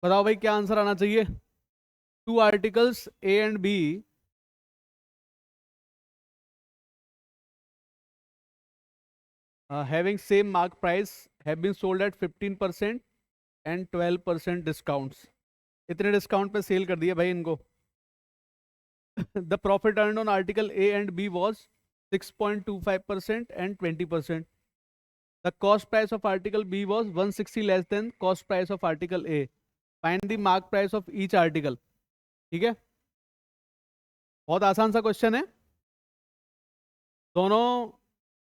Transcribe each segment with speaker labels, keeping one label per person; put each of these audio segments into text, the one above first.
Speaker 1: बताओ भाई क्या आंसर आना चाहिए। Two articles A and B having same mark price have been sold at 15% and 12% discounts. इतने डिस्काउंट पे सेल कर दिए भाई इनको। The profit earn on article A and B was 6.25% and 20%। The cost price of article B was 160 less than cost price of article A. Find the mark price of each article. ठीक है, बहुत आसान सा question है। दोनों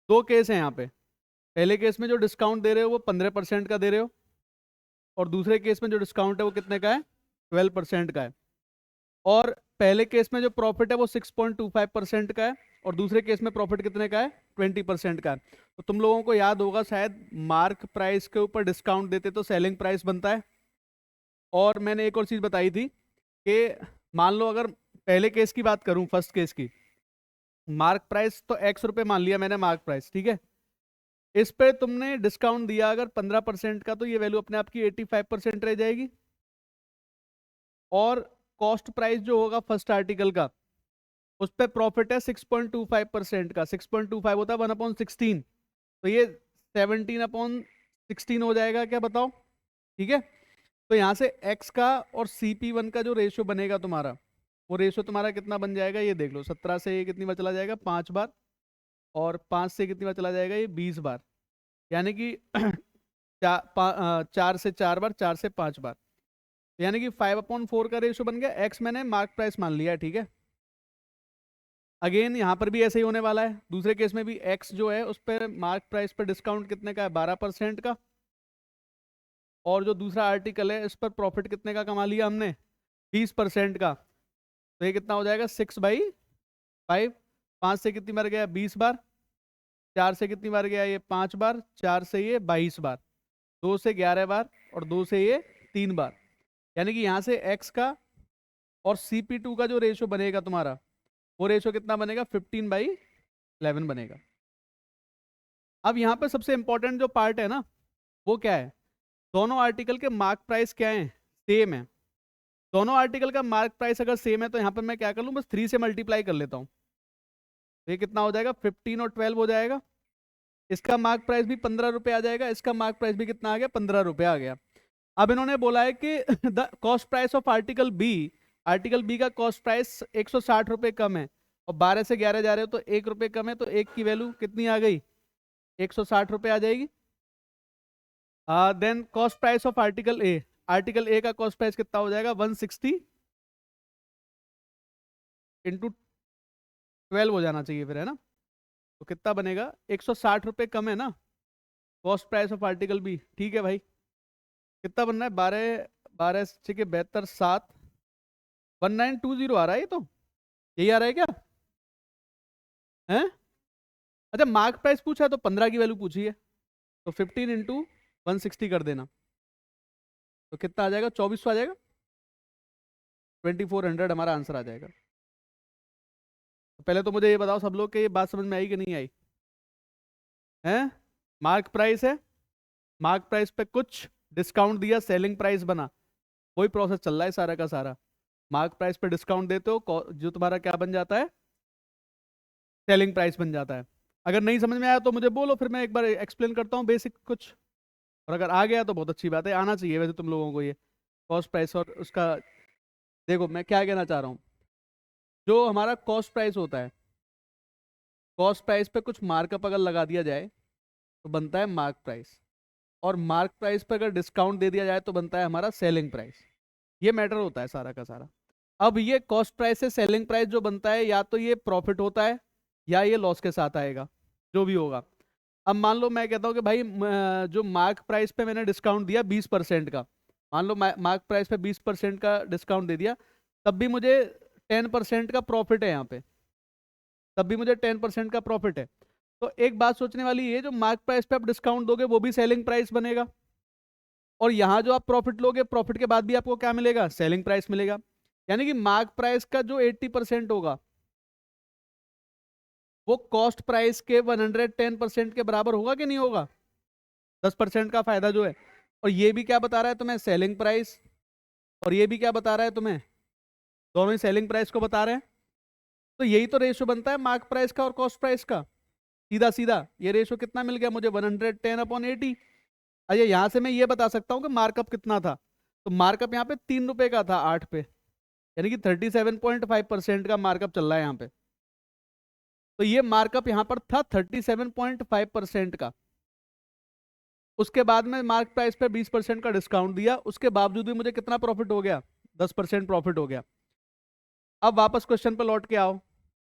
Speaker 1: दो case हैं यहाँ पे। पहले केस में जो डिस्काउंट दे रहे हो वो 15% का दे रहे हो, और दूसरे केस में जो डिस्काउंट है वो कितने का है, 12% का है। और पहले केस में जो प्रॉफिट है वो 6.25% का है, और दूसरे केस में प्रॉफिट कितने का है, 20% का है। तो तुम लोगों को याद होगा शायद, मार्क प्राइस के ऊपर डिस्काउंट देते तो सेलिंग प्राइस बनता है। और मैंने एक और चीज बताई थी कि मान लो अगर पहले केस की बात करूं, फर्स्ट केस की, मार्क प्राइस तो ₹X मान लिया मैंने मार्क प्राइस, ठीक है। इस पे तुमने डिस्काउंट दिया अगर 15% का, तो ये वैल्यू अपने आप की 85% रह जाएगी। और कॉस्ट प्राइस जो होगा फर्स्ट आर्टिकल का, उस पे प्रॉफिट है 6.25% का। 6.25 होता है 1/16, तो ये 17/16 हो जाएगा क्या, बताओ। ठीक है, तो यहाँ से x का और CP1 का जो रेशियो बनेगा तुम्हारा, वो रेशियो तुम्हारा कितना बन जाएगा, ये देख लो। 17 से ये कितनी बार चला जाएगा, 5 बार, और 5 से कितनी बार चला जाएगा, ये 20 बार। यानी कि 4 से 4 बार, 4 से 5 बार, यानी कि 5/4 का रेशियो बन गया। x मैंने मार्क प्राइस मान लिया है, ठीक है। अगेन यहाँ पर भी ऐसे ही होने वाला है। दूसरे केस में भी x जो है उस पर मार्क प्राइस पर डिस्काउंट कितने का है, 12% का। और जो दूसरा आर्टिकल है इस पर प्रॉफिट कितने का कमा लिया हमने, 20% का। तो ये कितना हो जाएगा, 6/5। 5 से कितनी बार गया, 20 बार। 4 से कितनी बार गया, ये 5 बार। 4 से ये 22 बार। 2 से 11 बार, और 2 से ये 3 बार। यानी कि यहाँ से x का और CP2 का जो रेशियो बनेगा तुम्हारा, वो रेशियो कितना बनेगा, 15/11 बनेगा। अब यहाँ पे सबसे इंपॉर्टेंट जो पार्ट है ना, वो क्या है, दोनों आर्टिकल के मार्क प्राइस क्या है, सेम है। दोनों आर्टिकल का मार्क प्राइस अगर सेम है तो यहाँ पर मैं क्या कर लूँ, बस 3 से मल्टीप्लाई कर लेता हूँ। तो ये कितना हो जाएगा, 15 और 12 हो जाएगा। इसका मार्क प्राइस भी 15 रुपये आ जाएगा, इसका मार्क प्राइस भी कितना आ गया, 15 रुपये आ गया। अब इन्होंने बोला है कि the cost price of article B का कॉस्ट प्राइस 160 रुपये कम है, और 12 से 11 जा रहे हो तो 1 रुपये कम है, तो एक की वैल्यू कितनी आ गई, 160 रुपये आ जाएगी। Then cost price of article a का कॉस्ट प्राइस कितना हो जाएगा, 160 इंटू 12 हो जाना चाहिए फिर, है ना। तो कितना बनेगा, 160 रुपये कम है ना cost price of article B, ठीक है भाई। कितना बनना है, 12 12 6 72 7 1920 आ रहा है, ये तो यही आ रहा है क्या है। अच्छा, मार्क प्राइस पूछा है तो 15 की वैल्यू पूछी है, तो 15 इंटू 160 कर देना, तो कितना आ जाएगा, 2400 आ जाएगा। 2400 हमारा आंसर आ जाएगा। तो पहले तो मुझे ये बताओ सब लोग कि ये बात समझ में आई कि नहीं आई है। मार्क प्राइस है, मार्क प्राइस पे कुछ डिस्काउंट दिया, सेलिंग प्राइस बना। वही प्रोसेस चल रहा है सारा का सारा। मार्क प्राइस पे डिस्काउंट देते हो, जो तुम्हारा क्या बन जाता है, सेलिंग प्राइस बन जाता है। अगर नहीं समझ में आया तो मुझे बोलो, फिर मैं एक बार एक्सप्लेन करता हूँ बेसिक कुछ। और अगर आ गया तो बहुत अच्छी बात है, आना चाहिए वैसे तुम लोगों को ये कॉस्ट प्राइस और उसका। देखो मैं क्या कहना चाह रहा हूँ, जो हमारा कॉस्ट प्राइस होता है, कॉस्ट प्राइस पे कुछ मार्कअप अगर लगा दिया जाए तो बनता है मार्क प्राइस, और मार्क प्राइस पे अगर डिस्काउंट दे दिया जाए तो बनता है हमारा सेलिंग प्राइस। ये मैटर होता है सारा का सारा। अब ये कॉस्ट प्राइस से सेलिंग प्राइस जो बनता है, या तो ये प्रॉफिट होता है या ये लॉस के साथ आएगा, जो भी होगा। अब मान लो मैं कहता हूँ कि भाई जो मार्क प्राइस पे मैंने डिस्काउंट दिया 20% का, मान लो मार्क प्राइस पे 20% का डिस्काउंट दे दिया, तब भी मुझे 10% का प्रॉफिट है यहाँ पे, तब भी मुझे 10% का प्रॉफिट है। तो एक बात सोचने वाली है, जो मार्क प्राइस पे आप डिस्काउंट दोगे वो भी सेलिंग प्राइस बनेगा, और यहाँ जो आप प्रॉफिट लोगे, प्रॉफिट के बाद भी आपको क्या मिलेगा, सेलिंग प्राइस मिलेगा। यानी कि मार्क प्राइस का जो 80% होगा वो कॉस्ट प्राइस के 110% के बराबर होगा कि नहीं होगा, 10% का फायदा जो है। और ये भी क्या बता रहा है तुम्हें, सेलिंग प्राइस। और ये भी क्या बता रहा है तुम्हें, दोनों ही सेलिंग प्राइस को बता रहे हैं। तो यही तो रेशियो बनता है मार्क प्राइस का और कॉस्ट प्राइस का, सीधा सीधा। ये रेशियो कितना मिल गया मुझे, 110/80। अच्छा, यहाँ से मैं ये बता सकता हूँ कि मार्कअप कितना था। तो मार्कअप यहाँ पे 3 रुपए का था 8 पे, यानी कि 37.5% का मार्कअप चल रहा है यहाँ पे। तो ये मार्कअप यहाँ पर था 37.5% का। उसके बाद में मार्क प्राइस पे 20% का डिस्काउंट दिया, उसके बावजूद भी मुझे कितना प्रॉफिट हो गया, 10% प्रॉफिट हो गया। अब वापस क्वेश्चन पर लौट के आओ।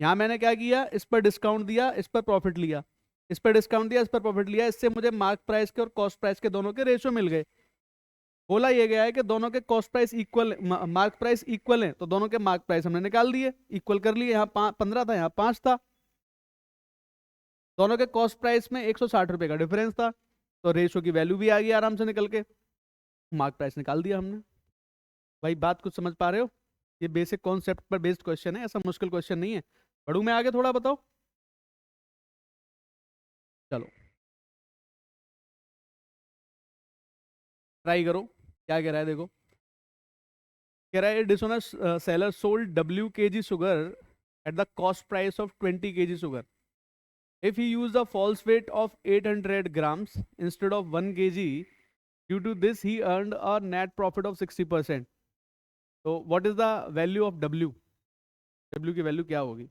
Speaker 1: यहाँ मैंने क्या किया, इस पर डिस्काउंट दिया, इस पर प्रॉफिट लिया, इस पर डिस्काउंट दिया, इस पर प्रॉफिट लिया। इससे मुझे मार्क प्राइस के और कॉस्ट प्राइस के दोनों के रेशियो मिल गए। बोला ये गया है कि दोनों के cost price equal, mark price equal है, तो दोनों के मार्क प्राइस हमने निकाल दिए, इक्वल कर लिए। यहाँ 15 था, यहाँ 5 था। दोनों के कॉस्ट प्राइस में 160 रुपए का डिफरेंस था, तो रेशियो की वैल्यू भी आ गई आराम से निकल के, मार्क प्राइस निकाल दिया हमने। भाई बात कुछ समझ पा रहे हो? ये बेसिक कॉन्सेप्ट पर बेस्ड क्वेश्चन है, ऐसा मुश्किल क्वेश्चन नहीं है। बढ़ू मैं आगे थोड़ा, बताओ। चलो ट्राई करो, क्या कह रहा है देखो। कह रहा है dishonest seller sold WKG sugar at the cost price of 20 kg sugar. If he used a false weight of 800 grams instead of 1 kg, due to this he earned a net profit of 60%. So what is the value of W? W की value क्या होगी?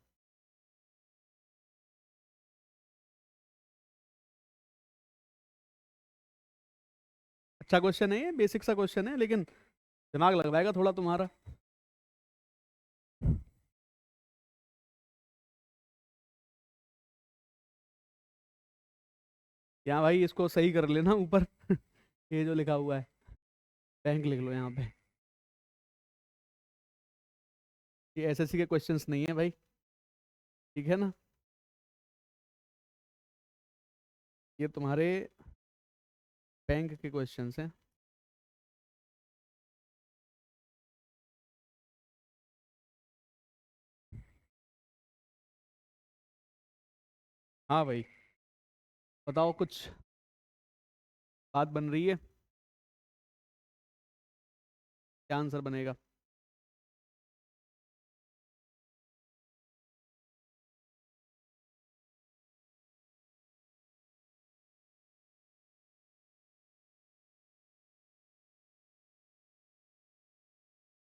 Speaker 1: अच्छा question है ये, basic सा question है, लेकिन दिमाग लगवाएगा थोड़ा तुम्हारा। यहाँ भाई इसको सही कर लेना ऊपर ये जो लिखा हुआ है, बैंक लिख लो यहाँ पे। ये SSC के क्वेश्चंस नहीं है भाई, ठीक है ना। ये तुम्हारे बैंक के क्वेश्चंस हैं। हाँ भाई, बताओ, कुछ बात बन रही है, क्या आंसर बनेगा?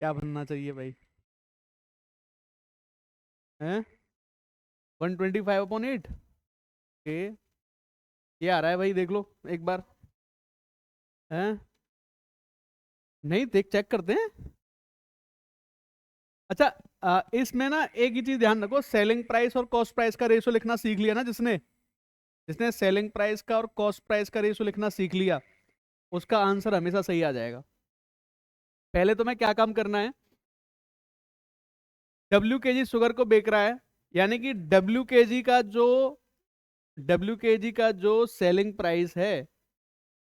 Speaker 1: क्या बनना चाहिए भाई? हैं? 125/8 के, ये आ रहा है भाई, देख लो एक बार। हैं? नहीं, देख चेक करते हैं। अच्छा, इसमें ना एक ही चीज ध्यान रखो, सेलिंग प्राइस और कॉस्ट प्राइस का रेशो लिखना सीख लिया ना जिसने, जिसने सेलिंग प्राइस का और कॉस्ट प्राइस का रेशो लिखना सीख लिया, उसका आंसर हमेशा सही आ जाएगा। पहले तुम्हें क्या काम करना है, WKG शुगर को बेच रहा है, यानी कि WKG का जो सेलिंग प्राइस है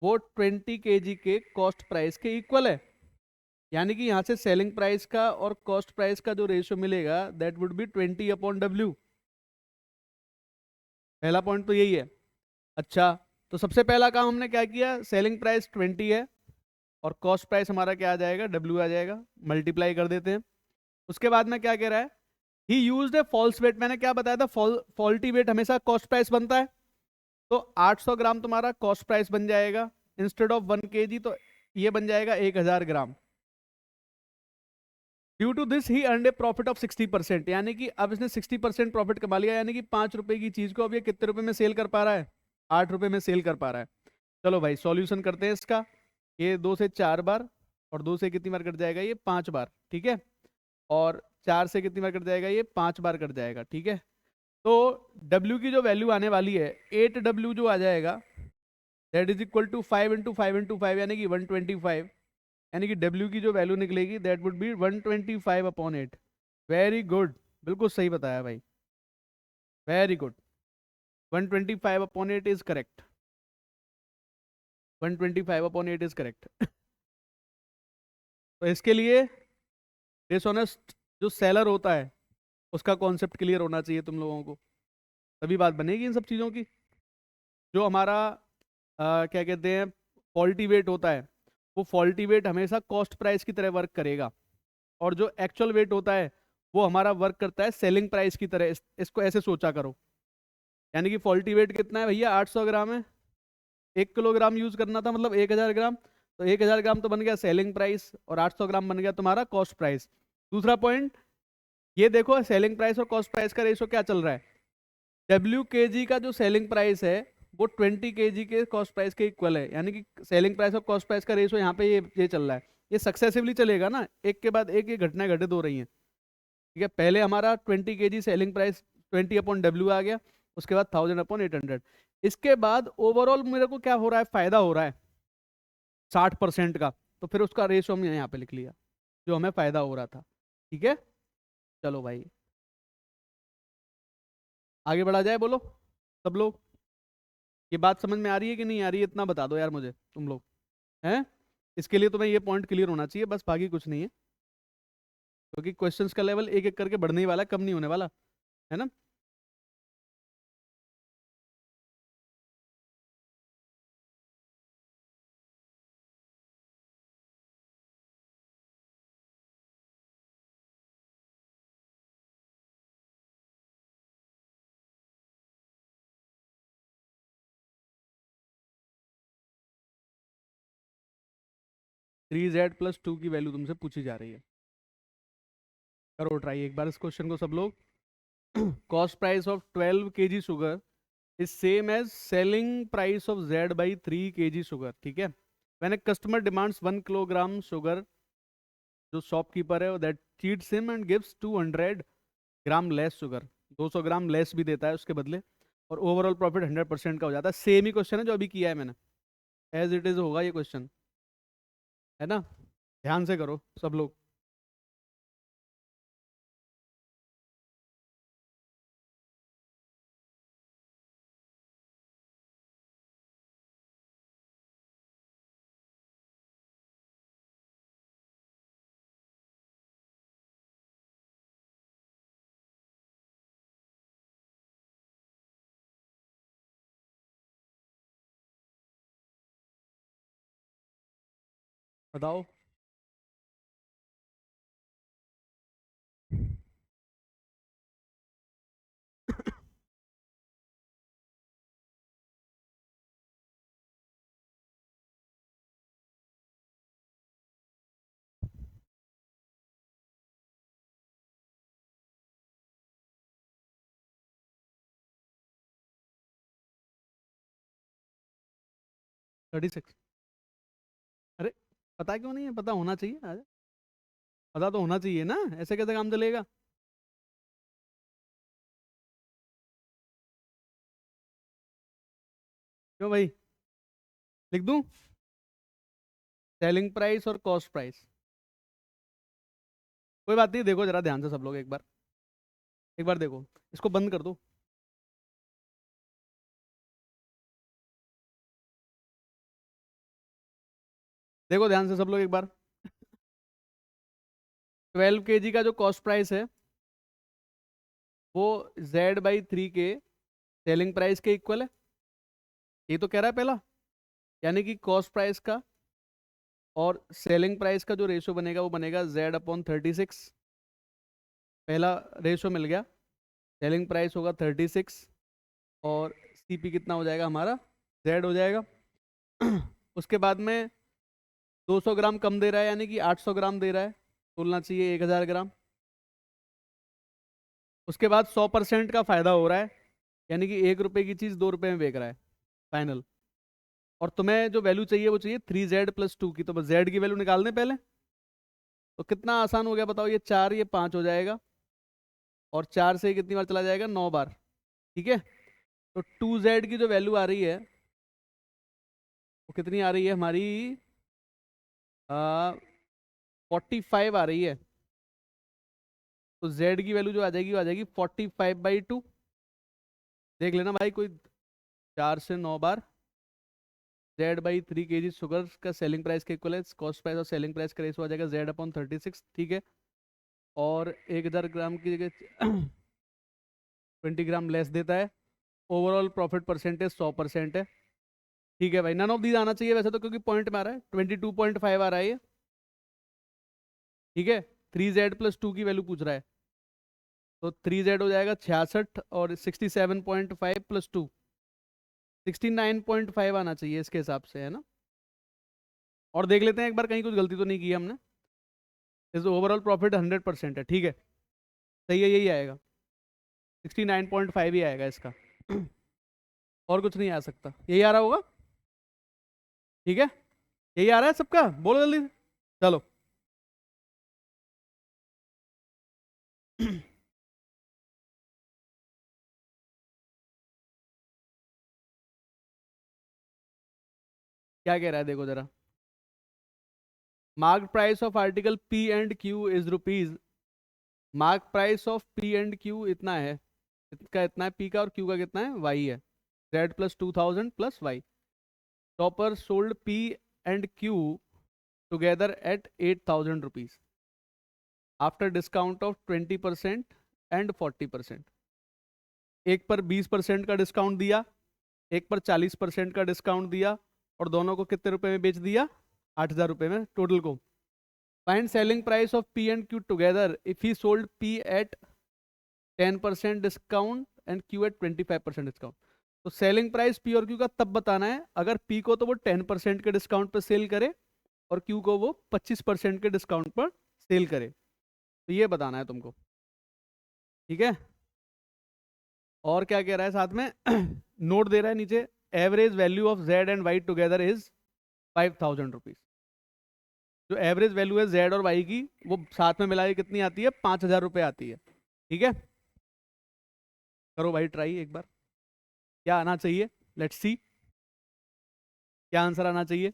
Speaker 1: वो 20 kg के कॉस्ट प्राइस के इक्वल है। यानी कि यहां से सेलिंग प्राइस का और कॉस्ट प्राइस का जो रेशियो मिलेगा दैट वुड बी 20/W। पहला पॉइंट तो यही है। अच्छा, तो सबसे पहला काम हमने क्या किया, सेलिंग प्राइस 20 है और कॉस्ट प्राइस हमारा क्या आ जाएगा, W आ जाएगा, मल्टीप्लाई कर देते हैं। उसके बाद में क्या कह रहा है, he used a false weight. मैंने क्या बताया था, फॉल्टी वेट हमेशा कॉस्ट प्राइस बनता है। तो 800 ग्राम तुम्हारा कॉस्ट प्राइस बन जाएगा, इंस्टेड ऑफ 1 kg, तो ये बन जाएगा 1000 ग्राम। Due to this he earn a profit of 60%, यानी कि अब इसने 60% प्रॉफिट कमा लिया, यानी कि 5 रुपए की चीज को अब ये कितने रुपए में सेल कर पा रहा है, 8 रुपए में सेल कर पा रहा है। चलो भाई सॉल्यूशन करते हैं इसका। ये 2 से 4 बार, और 2 से कितनी बार कट जाएगा, ये 5 बार, ठीक है। और 4 से कितनी बार कट जाएगा, ये 5 बार कट जाएगा, ठीक है। तो W की जो वैल्यू आने वाली है, 8W जो आ जाएगा, दैट इज इक्वल टू 5 × 5 × 5, यानी कि 125। यानी कि W की जो वैल्यू निकलेगी that would be 125/8। Very good, बिल्कुल सही बताया भाई, very good. 125/8 is correct, 125/8 is correct. तो इसके लिए डिसऑनेस्ट जो सेलर होता है उसका कॉन्सेप्ट क्लियर होना चाहिए तुम लोगों को, तभी बात बनेगी इन सब चीज़ों की। जो हमारा क्या कहते हैं फॉल्टी वेट होता है, वो फॉल्टी वेट हमेशा कॉस्ट प्राइस की तरह वर्क करेगा, और जो एक्चुअल वेट होता है वो हमारा वर्क करता है सेलिंग प्राइस की तरह। इसको ऐसे सोचा करो, यानी कि फॉल्टी वेट कितना है भैया, 800 ग्राम है, 1 किलोग्राम यूज करना था, मतलब 1000 ग्राम, तो 1000 ग्राम तो बन गया सेलिंग प्राइस और 800 ग्राम बन गया तुम्हारा कॉस्ट प्राइस। दूसरा पॉइंट ये देखो, सेलिंग प्राइस और कॉस्ट प्राइस का रेशो क्या चल रहा है, WKG का जो सेलिंग प्राइस है वो 20 kg के कॉस्ट प्राइस के इक्वल है, यानी कि सेलिंग प्राइस और कॉस्ट प्राइस का रेशो यहाँ पे ये चल रहा है। ये सक्सेसिवली चलेगा ना, एक के बाद एक ये घटनाएं घटित हो रही हैं, ठीक है। पहले हमारा 20 kg सेलिंग प्राइस 20/W आ गया, उसके बाद 1000/800, इसके बाद ओवरऑल मेरे को क्या हो रहा है, फायदा हो रहा है 60% का, तो फिर उसका रेशो हमने यहाँ पे लिख लिया जो हमें फायदा हो रहा था, ठीक है। चलो भाई आगे बढ़ा जाए, बोलो सब लोग, ये बात समझ में आ रही है कि नहीं आ रही है, इतना बता दो यार मुझे तुम लोग, हैं। इसके लिए तुम्हें ये पॉइंट क्लियर होना चाहिए, बस बाकी कुछ नहीं है, क्योंकि क्वेश्चंस का लेवल एक एक करके बढ़ने ही वाला है, कम नहीं होने वाला, है ना। 3Z+2 की वैल्यू तुमसे पूछी जा रही है, करो ट्राई एक बार इस क्वेश्चन को सब लोग। Cost price of 12 kg sugar is same as selling price of Z/3 kg sugar, ठीक है। When a customer demands 1 kilogram sugar, जो शॉपकीपर है that cheats him and gives 200 gram less sugar, 200 gram less भी देता है उसके बदले, और ओवरऑल प्रॉफिट 100% का हो जाता है। सेम ही क्वेश्चन है जो अभी किया है मैंने, एज इट इज होगा ये क्वेश्चन, है ना। ध्यान से करो सब लोग। बताओ। 36। अरे पता क्यों नहीं है, पता होना चाहिए, पता तो होना चाहिए ना, ऐसे कैसे काम चलेगा। क्यों भाई, लिख दूं सेलिंग प्राइस और कॉस्ट प्राइस, कोई बात नहीं, देखो जरा ध्यान से सब लोग एक बार देखो, इसको बंद कर दो। देखो ध्यान से सब लोग एक बार, 12 kg का जो कॉस्ट प्राइस है वो Z/3 के सेलिंग प्राइस के इक्वल है, ये तो कह रहा है पहला, यानी कि कॉस्ट प्राइस का और सेलिंग प्राइस का जो रेशो बनेगा वो बनेगा Z/36, पहला रेशो मिल गया। सेलिंग प्राइस होगा 36 और CP कितना हो जाएगा हमारा, Z हो जाएगा। उसके बाद में 200 ग्राम कम दे रहा है, यानी कि 800 ग्राम दे रहा है, तोलना चाहिए 1000 ग्राम। उसके बाद 100% का फायदा हो रहा है, यानी कि 1 रुपए की चीज 2 रुपए में बेच रहा है फाइनल। और तुम्हें जो वैल्यू चाहिए वो चाहिए 3Z+2 की, तो बस Z की वैल्यू निकाल दें पहले, तो कितना आसान हो गया बताओ, ये 4 ये 5 हो जाएगा, और 4 से कितनी बार चला जाएगा, 9 बार, ठीक है। तो 2Z की जो वैल्यू आ रही है वो कितनी आ रही है हमारी, 45 आ रही है, तो Z की वैल्यू जो आ जाएगी वो आ जाएगी 45/2। देख लेना भाई, कोई 4 से 9 बार, Z/3 kg शुगर का सेलिंग प्राइस के इक्वल है, कॉस्ट प्राइस और सेलिंग प्राइस का रेशो आ जाएगा Z/36, ठीक है। और 1000 ग्राम की जगह 20 ग्राम लेस देता है, ओवरऑल प्रॉफिट परसेंटेज 100% है, ठीक है भाई, नन ऑफ दीज आना चाहिए वैसे तो, क्योंकि पॉइंट में आ रहा है 22.5 आ रहा है ये। ठीक है, 3z+2 की वैल्यू पूछ रहा है, तो 3z हो जाएगा 66 और 67.5 + 2 69.5 आना चाहिए इसके हिसाब से, है ना। और देख लेते हैं एक बार कहीं कुछ गलती तो नहीं की हमने। इस ओवरऑल प्रॉफिट 100% है, ठीक है, सही है, यही आएगा, 69.5 ही आएगा इसका। और कुछ नहीं आ सकता, यही आ रहा होगा। ठीक है, यही आ रहा है सबका, बोलो जल्दी से। चलो। क्या कह रहा है देखो जरा। Mark price of article P and Q is rupees, mark price of P and Q इतना है, इसका इतना है, पी का और क्यू का कितना है, वाई है, z+2000 + y। Topper sold P and Q together at 8000 rupees after discount of 20% and 40%। एक पर 20% का डिस्काउंट दिया, एक पर 40% का डिस्काउंट दिया, और दोनों को कितने रुपए में बेच दिया, 8000 रुपए में टोटल को। Find selling price of P and Q together if he sold P at 10% discount and Q at 25% discount. तो सेलिंग प्राइस पी और क्यू का तब बताना है अगर पी को तो वो 10% के डिस्काउंट पर सेल करे और क्यू को वो 25% के डिस्काउंट पर सेल करे, तो ये बताना है तुमको। ठीक है, और क्या कह रहा है साथ में नोट दे रहा है नीचे, average value of Z and Y together is 5000 rupees. जो एवरेज वैल्यू है जेड और वाई की, वो साथ में मिला के कितनी आती है, 5000 रुपये आती है। ठीक है, करो भाई ट्राई एक बार, क्या आना चाहिए, लेट्स सी क्या आंसर आना चाहिए।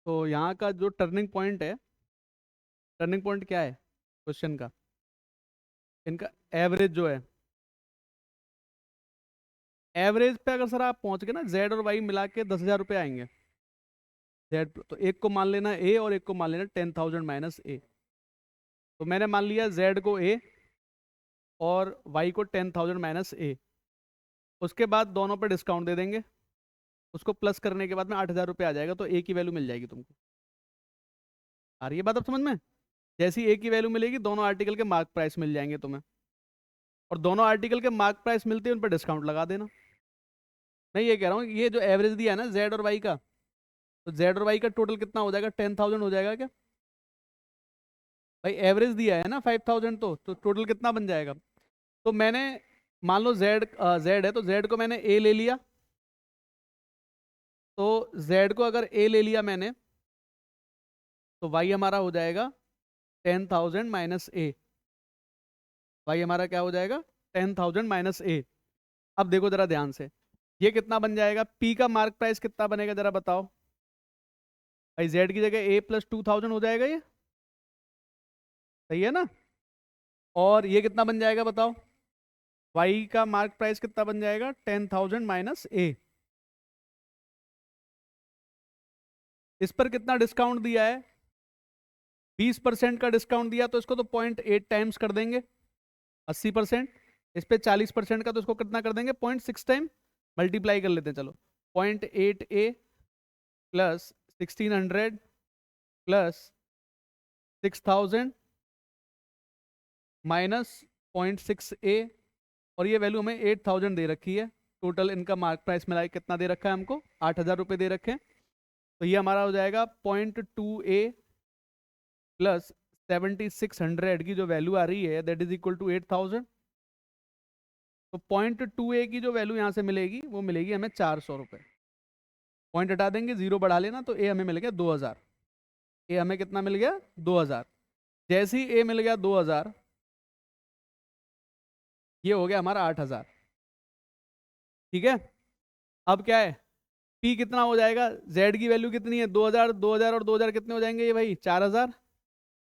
Speaker 1: तो यहाँ का जो टर्निंग पॉइंट है, टर्निंग पॉइंट क्या है क्वेश्चन का, इनका एवरेज जो है, एवरेज पे अगर सर आप पहुंच गए ना, जेड और वाई मिला के 10,000 रुपये आएंगे। जेड तो एक को मान लेना ए और एक को मान लेना 10,000 माइनस ए। तो मैंने मान लिया जेड को ए और वाई को 10,000 माइनस ए। उसके बाद दोनों पे डिस्काउंट दे देंगे, उसको प्लस करने के बाद में 8,000 रुपये आ जाएगा, तो ए की वैल्यू मिल जाएगी तुमको। आ रही है बात अब समझ में। जैसी ए की वैल्यू मिलेगी, दोनों आर्टिकल के मार्क प्राइस मिल जाएंगे तुम्हें, और दोनों आर्टिकल के मार्क प्राइस मिलते हैं उन पर डिस्काउंट लगा देना। मैं ये कह रहा हूँ, ये जो एवरेज दिया है ना जेड और वाई का, तो जेड और वाई का टोटल कितना हो जाएगा, 10,000 हो जाएगा क्या भाई। एवरेज दिया है ना 5,000, तो टोटल कितना बन जाएगा। तो मैंने मान लो जेड जेड है, तो जेड को मैंने ए ले लिया, तो जेड को अगर ए ले लिया मैंने, तो वाई हमारा हो जाएगा 10,000 माइनस ए। वाई हमारा क्या हो जाएगा, 10,000 माइनस ए। अब देखो जरा ध्यान से, ये कितना बन जाएगा, पी का मार्क प्राइस कितना बनेगा जरा बताओ भाई। जेड की जगह ए +2000 हो जाएगा, ये सही है ना। और ये कितना बन जाएगा बताओ, y का मार्क प्राइस कितना बन जाएगा, 10,000 माइनस ए। इस पर कितना डिस्काउंट दिया है, 20% का डिस्काउंट दिया, तो इसको तो 0.8 टाइम्स कर देंगे, 80%। इस पे 40% का, तो इसको कितना कर देंगे, 0.6 टाइम मल्टीप्लाई कर लेते हैं। चलो 0.8 ए प्लस 1600 प्लस 6000 माइनस 0.6 ए, और ये वैल्यू हमें 8000 दे रखी है। टोटल इनका मार्क प्राइस मिला के कितना दे रखा है हमको, 8000 रुपये दे रखे हैं। तो ये हमारा हो जाएगा 0.2 ए प्लस 7600 की जो वैल्यू आ रही है दैट इज इक्वल टू 8000। तो 0.2 ए की जो वैल्यू यहाँ से मिलेगी वो मिलेगी हमें 400 रुपये। पॉइंट हटा देंगे, जीरो बढ़ा लेना, तो ए हमें मिल गया 2000। ए हमें कितना मिल गया, 2000। जैसे ही ए मिल गया 2000, ये हो गया हमारा 8000। ठीक है, अब क्या है, पी कितना हो जाएगा, जेड की वैल्यू कितनी है, 2000, 2000 और 2000 कितने हो जाएंगे ये भाई, 4000।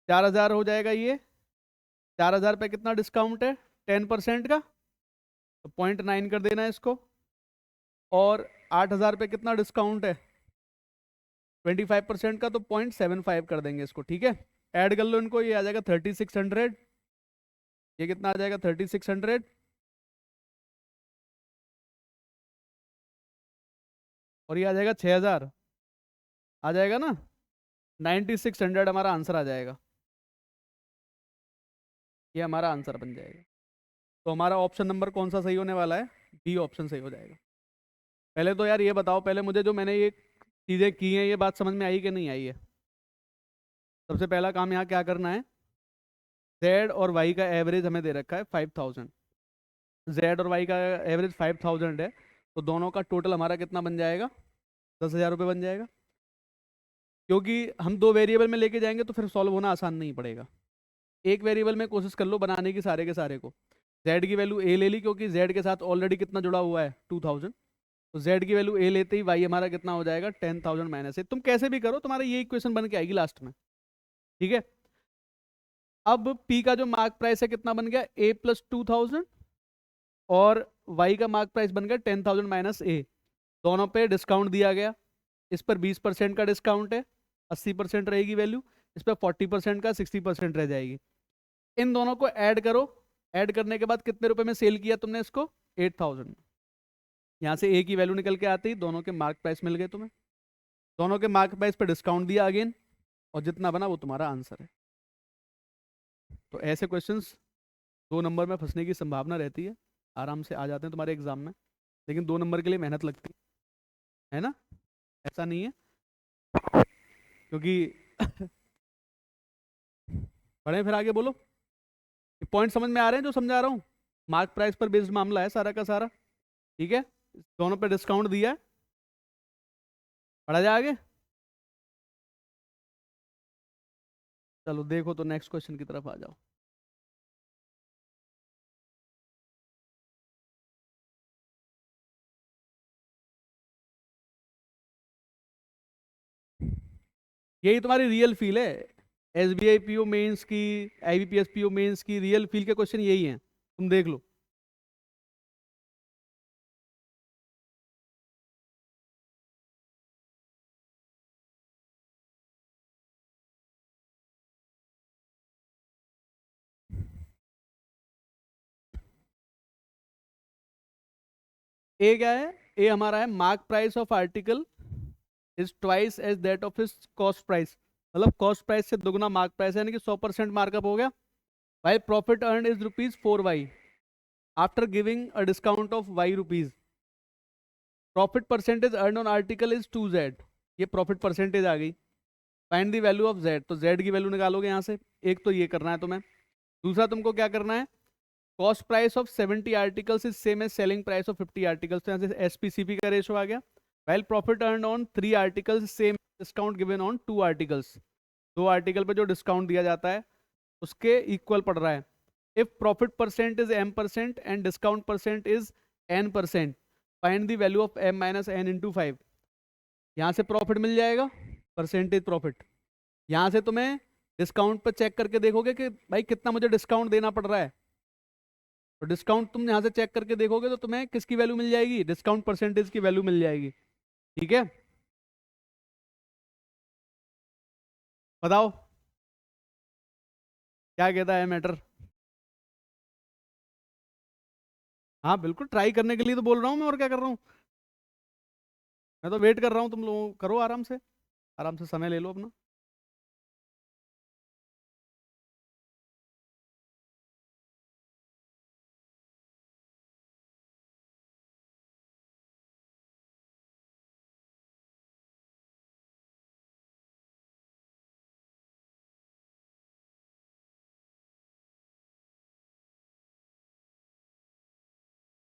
Speaker 1: 4000 हो जाएगा ये, 4000 पे कितना डिस्काउंट है, 10% का, तो 0.9 कर देना है इसको। और 8000 पे कितना डिस्काउंट है, 25% का, तो 0.75 कर देंगे इसको। ठीक है, ऐड कर लो इनको, ये आ जाएगा 3600। ये कितना आ जाएगा, 3600। और ये आ जाएगा 6000, आ जाएगा ना, 9600 हमारा आंसर आ जाएगा। ये हमारा आंसर बन जाएगा। तो हमारा ऑप्शन नंबर कौन सा सही होने वाला है, बी ऑप्शन सही हो जाएगा। पहले तो यार ये बताओ, पहले मुझे जो मैंने ये चीज़ें की हैं ये बात समझ में आई कि नहीं आई है। सबसे पहला काम यहाँ क्या करना है, जेड और वाई का एवरेज हमें दे रखा है 5000। जेड और वाई का एवरेज 5000 है, तो दोनों का टोटल हमारा कितना बन जाएगा, 10,000 रुपये बन जाएगा। क्योंकि हम दो वेरिएबल में लेके जाएंगे तो फिर सॉल्व होना आसान नहीं पड़ेगा। एक वेरिएबल में कोशिश कर लो बनाने की सारे के सारे को। जेड की वैल्यू ए ले ली, क्योंकि जेड के साथ ऑलरेडी कितना जुड़ा हुआ है, 2000। तो जेड की वैल्यू ए लेते ही वाई हमारा कितना हो जाएगा, 10,000 माइनस ए। तुम कैसे भी करो, तुम्हारा ये इक्वेशन बन के आएगी लास्ट में। ठीक है, अब पी का जो मार्क प्राइस है कितना बन गया, ए प्लस 2000, और वाई का मार्क प्राइस बन गया 10,000 माइनस ए। दोनों पे डिस्काउंट दिया गया, इस पर 20% का डिस्काउंट है, 80% रहेगी वैल्यू, इस पर 40% का 60% रह जाएगी। इन दोनों को ऐड करो, ऐड करने के बाद कितने रुपए में सेल किया तुमने इसको, 8000। यहाँ से ए की वैल्यू निकल के आती, दोनों के मार्क प्राइस मिल गए तुम्हें, दोनों के मार्क प्राइस पर डिस्काउंट दिया अगेन, और जितना बना वो तुम्हारा आंसर है। तो ऐसे क्वेश्चंस 2 नंबर में फंसने की संभावना रहती है, आराम से आ जाते हैं तुम्हारे एग्जाम में, लेकिन 2 नंबर के लिए मेहनत लगती है ना, ऐसा नहीं है। क्योंकि पढ़े फिर आगे बोलो, पॉइंट समझ में आ रहे हैं जो समझा रहा हूँ, मार्क प्राइस पर बेस्ड मामला है सारा का सारा। ठीक है, दोनों पे डिस्काउंट दिया है, पढ़ा जाए आगे। चलो देखो तो नेक्स्ट क्वेश्चन की तरफ आ जाओ। यही तुम्हारी रियल फील है, एसबीआई पीओ मेंस की, आईबीपीएस पीओ मेंस की रियल फील के क्वेश्चन यही हैं, तुम देख लो। ए क्या है, ए हमारा है mark price of article is twice as that of his cost price. मतलब कॉस्ट प्राइस से दुगना मार्क प्राइस है, यानी कि 100% मार्कअप हो गया। भाई profit earn is ₹4y after giving a discount of y rupees. Profit percentage earn on article is 2z। ये प्रॉफिट परसेंटेज आ गई। Find the value of z, तो z की वैल्यू निकालोगे यहाँ से। एक तो ये करना है तुम्हें, दूसरा तुमको क्या करना है, cost price of 70 articles is same as selling price of 50 articles. तो यहाँ से एसपीसीपी का रेशो आ गया। Well profit earn on 3 articles same discount given on 2 articles. 2 article पे जो डिस्काउंट दिया जाता है उसके इक्वल पड़ रहा है। If profit percent is m% and discount percent is n%, find the value of m minus n into 5। यहाँ से प्रॉफिट मिल जाएगा, परसेंटेज प्रॉफिट। यहाँ से तुम्हें डिस्काउंट पर चेक करके देखोगे कि भाई कितना मुझे डिस्काउंट देना पड़ रहा है, तो डिस्काउंट तुम यहाँ से चेक करके देखोगे तो तुम्हें किसकी वैल्यू मिल जाएगी, डिस्काउंट परसेंटेज की वैल्यू मिल जाएगी। ठीक है, बताओ क्या कहता है मैटर। हाँ बिल्कुल, ट्राई करने के लिए तो बोल रहा हूँ मैं, और क्या कर रहा हूँ। मैं तो वेट कर रहा हूँ, तुम लोग करो आराम से, आराम से समय ले लो अपना।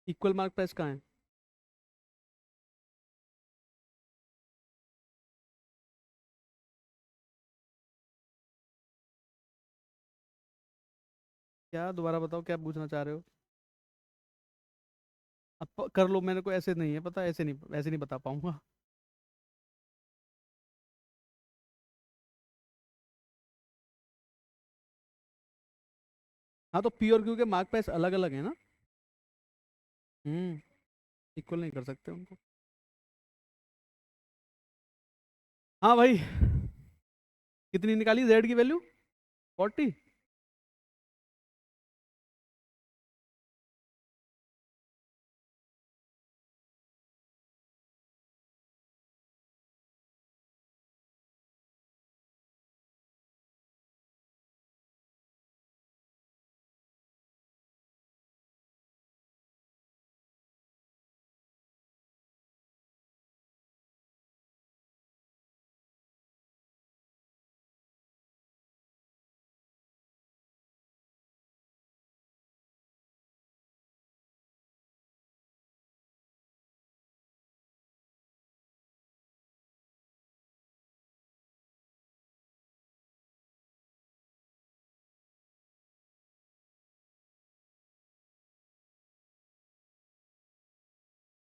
Speaker 1: इक्वल मार्क प्राइस कहाँ है? क्या, दोबारा बताओ क्या पूछना चाह रहे हो। अब कर लो, मेरे को ऐसे नहीं है पता, ऐसे नहीं बता पाऊंगा। हाँ तो पी और क्यू के मार्क प्राइस अलग अलग है ना। इक्वल नहीं कर सकते उनको। हाँ भाई, कितनी निकाली जेड की वैल्यू? 40।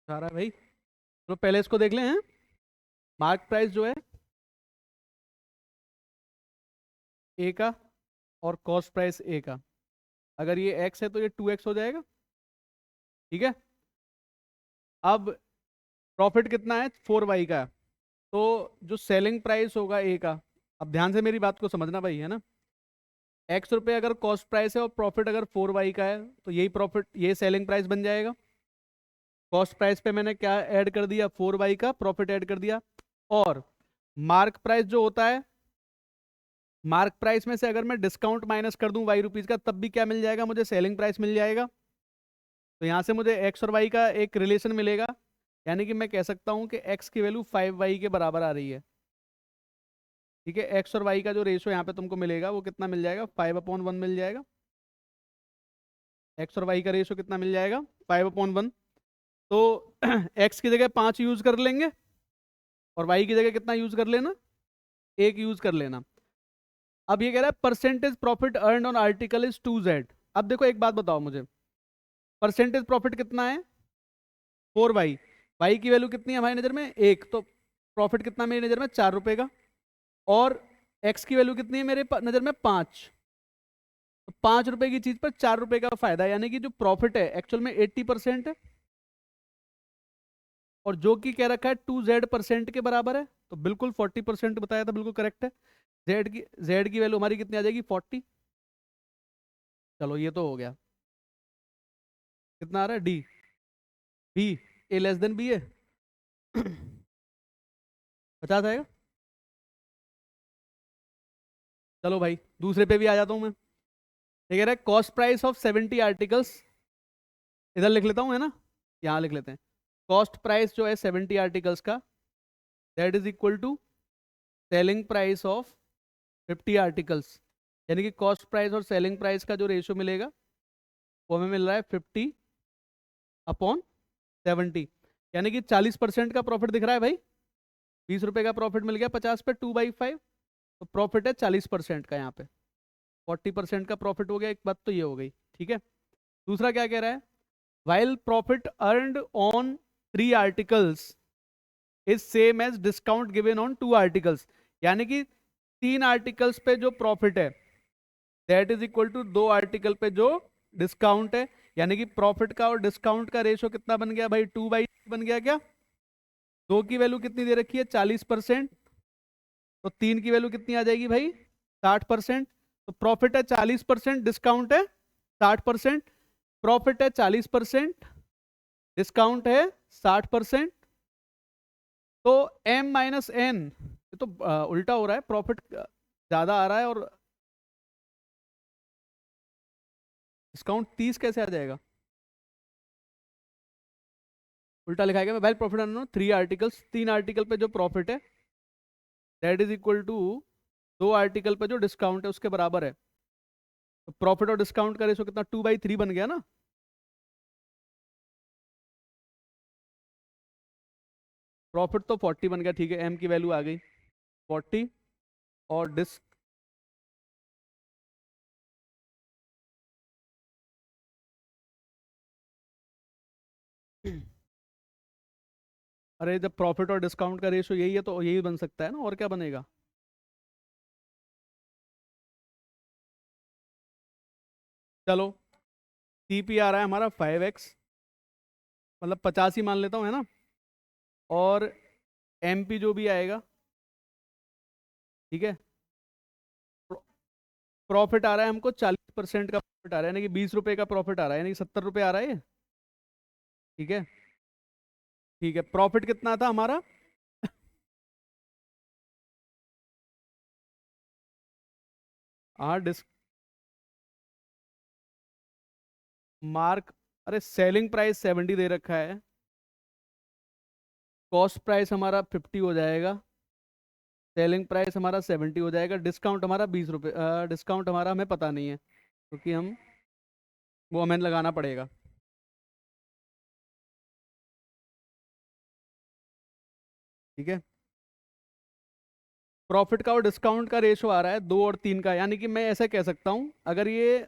Speaker 1: सारा भाई, तो पहले इसको देख लें हैं। मार्क प्राइस जो है ए का, और कॉस्ट प्राइस ए का, अगर ये एक्स है तो ये 2x हो जाएगा। ठीक है, अब प्रॉफिट कितना है, 4y का। तो जो सेलिंग प्राइस होगा ए का, अब ध्यान से मेरी बात को समझना भाई, है ना। एक्स रुपए अगर कॉस्ट प्राइस है और प्रॉफिट अगर 4y का है, तो यही प्रॉफिट, ये सेलिंग प्राइस बन जाएगा। कॉस्ट प्राइस पे मैंने क्या ऐड कर दिया, 4y का प्रॉफिट ऐड कर दिया। और मार्क प्राइस जो होता है, मार्क प्राइस में से अगर मैं डिस्काउंट माइनस कर दूं वाई रुपीज का, तब भी क्या मिल जाएगा मुझे, सेलिंग प्राइस मिल जाएगा। तो यहाँ से मुझे एक्स और वाई का एक रिलेशन मिलेगा, यानी कि मैं कह सकता हूँ कि एक्स की वैल्यू 5y के बराबर आ रही है। ठीक है, एक्स और वाई का जो रेशो यहाँ पे तुमको मिलेगा वो कितना मिल जाएगा, 5/1 मिल जाएगा। एक्स और वाई का रेशो कितना मिल जाएगा, 5/1। तो एक्स की जगह 5 यूज कर लेंगे, और वाई की जगह कितना यूज कर लेना, 1 यूज कर लेना। अब ये कह रहा है percentage profit earn on article is 2z। अब देखो एक बात बताओ मुझे, परसेंटेज प्रॉफिट कितना है, 4y। वाई की वैल्यू कितनी है हमारी नजर में, 1, तो प्रॉफिट कितना मेरी नजर में, 4 रुपए का। और एक्स की वैल्यू कितनी है मेरे नजर में, 5। तो 5 रुपए की चीज पर 4 रुपए का फायदा, यानी कि जो प्रॉफिट है एक्चुअल में 80% है, और जो कि कह रखा है 2z% के बराबर है, तो बिल्कुल 40% बताया था, बिल्कुल करेक्ट है। जेड की वैल्यू हमारी कितनी आ जाएगी, 40। चलो ये तो हो गया। कितना आ रहा है, डी, बी, ए लेस देन बी है। 50 आएगा। चलो भाई दूसरे पे भी आ जाता हूँ मैं। ये कह रहा है कॉस्ट प्राइस ऑफ 70 आर्टिकल्स, इधर लिख लेता हूँ है ना, यहाँ लिख लेते हैं। कॉस्ट प्राइस जो है 70 आर्टिकल्स का, that is equal to selling price of 50 articles. यानी कि कॉस्ट प्राइस और सेलिंग प्राइस का जो रेशियो मिलेगा वो हमें मिल रहा है 50/70, यानी कि 40% का प्रॉफिट दिख रहा है भाई। 20 रुपए का प्रॉफिट मिल गया 50 पे, 2/5, तो प्रॉफिट है 40% का। यहाँ पे 40% का प्रॉफिट हो गया, एक बात तो ये हो गई। ठीक है, दूसरा क्या कह रहा है, while profit earned on 3 articles is same as discount given on 2 articles. यानी कि 3 आर्टिकल्स पे जो प्रॉफिट है that is equal to 2 article पे जो डिस्काउंट है। यानी कि प्रॉफिट का और डिस्काउंट का रेशो कितना बन गया भाई? 2/3 बन गया क्या? 2 की वैल्यू कितनी दे रखी है? 40%। तो 3 की वैल्यू कितनी आ जाएगी भाई? 60%। तो प्रॉफिट है 40%, डिस्काउंट है 60%। प्रॉफिट है 40%, डिस्काउंट है 60%। तो m माइनस n, ये तो उल्टा हो रहा है, प्रॉफिट ज्यादा आ रहा है और डिस्काउंट 30 कैसे आ जाएगा? उल्टा लिखा गया। Well profit on 3 articles, 3 article पे जो प्रॉफिट है that is equal to 2 article पे जो डिस्काउंट है उसके बराबर है। तो प्रॉफिट और डिस्काउंट का रेशो कितना? 2/3 बन गया ना। प्रॉफिट तो 40 बन गया, ठीक है, m की वैल्यू आ गई 40 और अरे जब प्रॉफिट और डिस्काउंट का रेशो यही है तो यही बन सकता है ना, और क्या बनेगा? चलो CP आ रहा है हमारा 5x, मतलब 50 ही मान लेता हूँ, है ना। और MP जो भी आएगा, ठीक है, प्रॉफिट आ रहा है हमको 40% का प्रॉफिट आ रहा है, यानी कि 20 रुपए का प्रॉफिट आ रहा है, यानी कि 70 रुपए आ रहा है ये। ठीक है, ठीक है, प्रॉफिट कितना था हमारा? हाँ डिस्क मार्क, अरे सेलिंग प्राइस 70 दे रखा है, कॉस्ट प्राइस हमारा 50 हो जाएगा, सेलिंग प्राइस हमारा 70 हो जाएगा, डिस्काउंट हमारा 20 रुपये। डिस्काउंट हमारा हमें पता नहीं है क्योंकि हम वो हमें लगाना पड़ेगा। ठीक है, प्रॉफिट का और डिस्काउंट का रेशो आ रहा है 2 और 3 का, यानी कि मैं ऐसा कह सकता हूँ अगर ये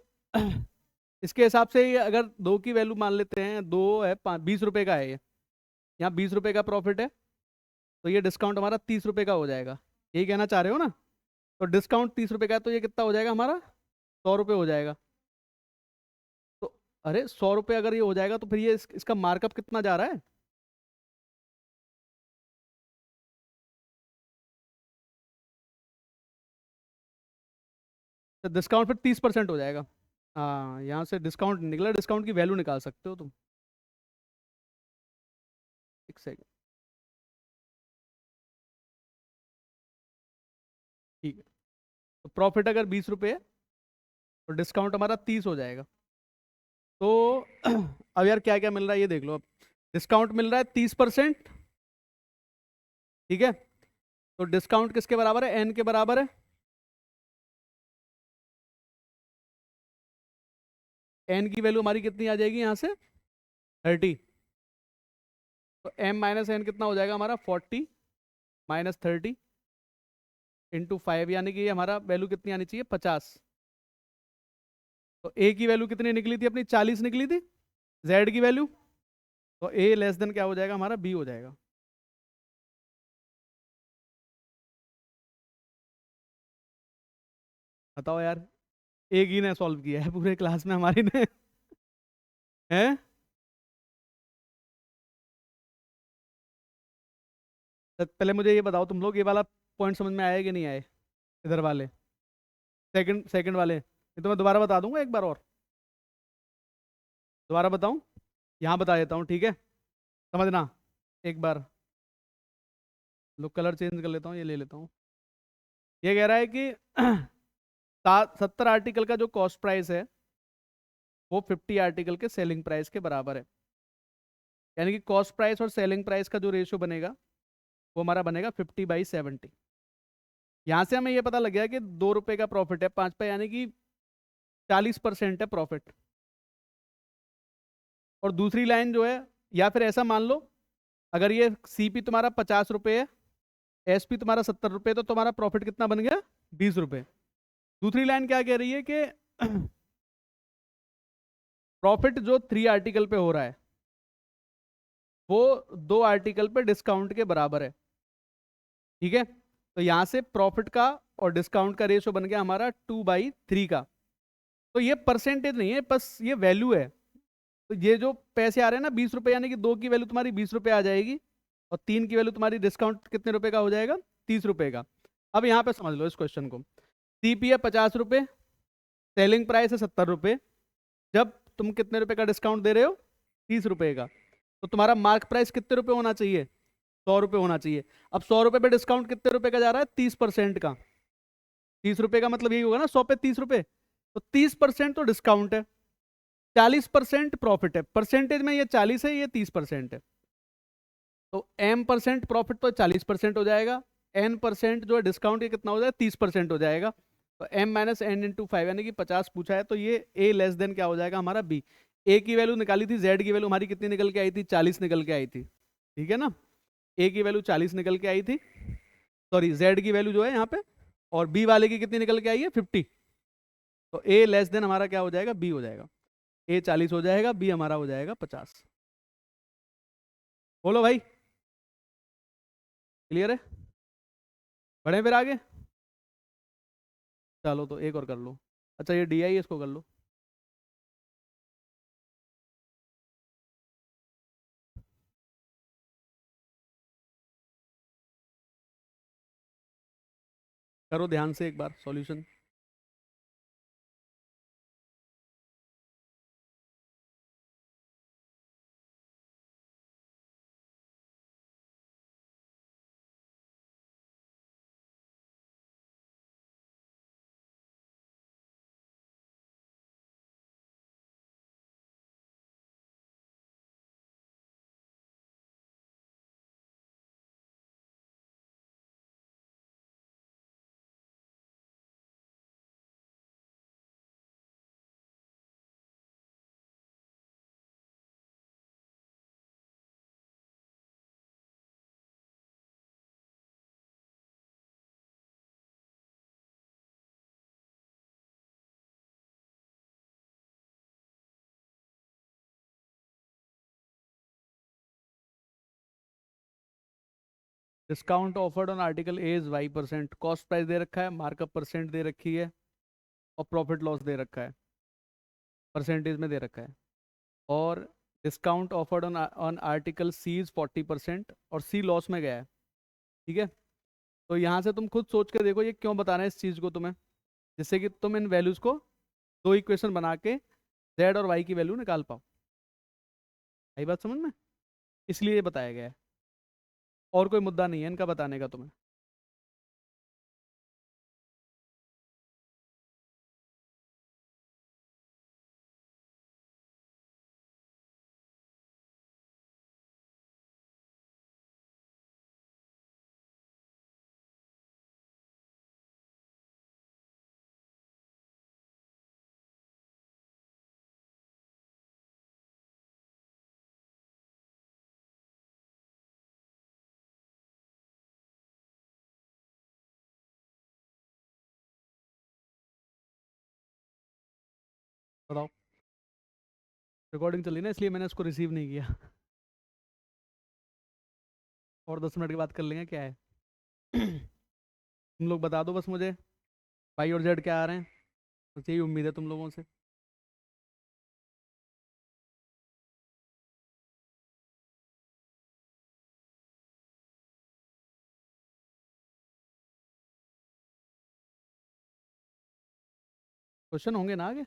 Speaker 1: इसके हिसाब से ये अगर 2 की वैल्यू मान लेते हैं, 2 है 20 रुपए का है ये, यहाँ 20 रुपए का प्रॉफिट है, तो ये डिस्काउंट हमारा 30 रुपए का हो जाएगा। यही कहना चाह रहे हो ना? तो डिस्काउंट 30 रुपए का है तो ये कितना हो जाएगा हमारा? 100 रुपये हो जाएगा। तो अरे 100 रुपये अगर ये हो जाएगा तो फिर ये इसका मार्कअप कितना जा रहा है? तो डिस्काउंट फिर 30% हो जाएगा। हाँ, यहाँ से डिस्काउंट निकला, डिस्काउंट की वैल्यू निकाल सकते हो तुम। एक सेकंड, ठीक है। तो प्रॉफिट अगर 20 रुपये है तो डिस्काउंट हमारा 30 हो जाएगा। तो अब यार क्या क्या मिल रहा है ये देख लो। अब डिस्काउंट मिल रहा है 30%, ठीक है। तो डिस्काउंट किसके बराबर है? n के बराबर है। n की वैल्यू हमारी कितनी आ जाएगी यहाँ से? 30। तो m माइनस एन कितना हो जाएगा हमारा? 40 माइनस 30 इंटू 5, यानी कि हमारा वैल्यू कितनी आनी चाहिए? 50। तो a की वैल्यू कितनी निकली थी अपनी? 40 निकली थी, z की वैल्यू। तो a लेस देन क्या हो जाएगा हमारा? b हो जाएगा। बताओ यार, एक ही ने सॉल्व किया है पूरे क्लास में हमारी ने हैं? तो पहले मुझे ये बताओ तुम लोग, ये वाला पॉइंट समझ में आए कि नहीं आए? इधर वाले सेकंड सेकंड वाले, ये तो मैं दोबारा बता दूंगा एक बार और। दोबारा बताऊं? यहाँ बता देता हूँ, ठीक है, समझना एक बार। लुक कलर चेंज कर लेता हूँ, ये ले लेता हूँ। ये कह रहा है कि 70 आर्टिकल का जो कॉस्ट प्राइस है वो 50 आर्टिकल के सेलिंग प्राइस के बराबर है। यानी कि कॉस्ट प्राइस और सेलिंग प्राइस का जो रेशियो बनेगा वो हमारा बनेगा 50/70। यहाँ से हमें ये पता लग गया कि 2 रुपए का प्रॉफिट है 5 पे, यानी कि 40% है प्रॉफिट। और दूसरी लाइन जो है, या फिर ऐसा मान लो, अगर ये CP तुम्हारा 50 रुपये है, SP तुम्हारा 70 रुपये, तो तुम्हारा प्रॉफिट कितना बन गया? 20 रुपये। दूसरी लाइन क्या कह रही है कि प्रॉफिट जो 3 आर्टिकल पे हो रहा है वो 2 आर्टिकल पे डिस्काउंट के बराबर है, ठीक है। तो यहां से प्रॉफिट का और डिस्काउंट का रेशियो बन गया हमारा 2/3 का। तो ये परसेंटेज नहीं है, बस ये वैल्यू है। तो ये जो पैसे आ रहे हैं ना 20 रुपए, यानी कि 2 की वैल्यू तुम्हारी 20 रुपए आ जाएगी और 3 की वैल्यू तुम्हारी डिस्काउंट कितने रुपए का हो जाएगा, 30 रुपए का। अब यहाँ पे समझ लो इस क्वेश्चन को। सीपी है 50 रुपए, सेलिंग प्राइस है 70 रुपए, जब तुम कितने रुपए का डिस्काउंट दे रहे हो, 30 रुपए का, तो तुम्हारा मार्क प्राइस कितने रुपए होना चाहिए, 100 रुपए होना चाहिए। अब 100 रुपए पे डिस्काउंट कितने रुपए का जा रहा है, 30% का। 30 रुपए का मतलब यही होगा ना, 100 पे 30 रुपए, तो 30% तो डिस्काउंट है, 40% प्रॉफिट है। परसेंटेज में ये 40 है, ये 30% है, तो m% प्रॉफिट तो 40% हो जाएगा, n% जो है डिस्काउंट, ये कितना हो जाएगा, 30% हो जाएगा। तो m - n × 5 यानी कि 50 पूछा है, तो ये a लेस देन क्या हो जाएगा हमारा b। a की वैल्यू निकाली थी, z की वैल्यू हमारी कितनी निकल के आई थी, 40 निकल के आई थी, ठीक है ना। a की वैल्यू 40 निकल के आई थी, सॉरी z की वैल्यू जो है यहाँ पे, और b वाले की कितनी निकल के आई है, 50। तो a लेस देन हमारा क्या हो जाएगा, b हो जाएगा। a 40 हो जाएगा, b हमारा हो जाएगा 50। बोलो भाई, क्लियर है, बढ़े फिर आगे। चलो तो एक और कर लो। अच्छा ये डी आई, इसको कर लो। करो ध्यान से एक बार solution. Discount offered on article a is y%, cost price दे रखा है, मार्कअप परसेंट दे रखी है, और प्रॉफिट लॉस दे रखा है, परसेंटेज में दे रखा है। और discount offered on on article C is 40%, और सी लॉस में गया है, ठीक है। तो यहाँ से तुम खुद सोच के देखो ये क्यों बता रहे हैं इस चीज़ को तुम्हें, जिससे कि तुम इन वैल्यूज़ को दो इक्वेशन बना के z और y की वैल्यू निकाल पाओ। आई बात समझ में, इसलिए ये बताया गया है, और कोई मुद्दा नहीं है इनका बताने का तुम्हें। बताओ, रिकॉर्डिंग चली ना, इसलिए मैंने उसको रिसीव नहीं किया। और 10 मिनट की बात कर लेंगे, क्या है। तुम लोग बता दो बस मुझे, वाई और जेड क्या आ रहे हैं, बस यही उम्मीद है तुम लोगों से। क्वेश्चन होंगे ना आगे।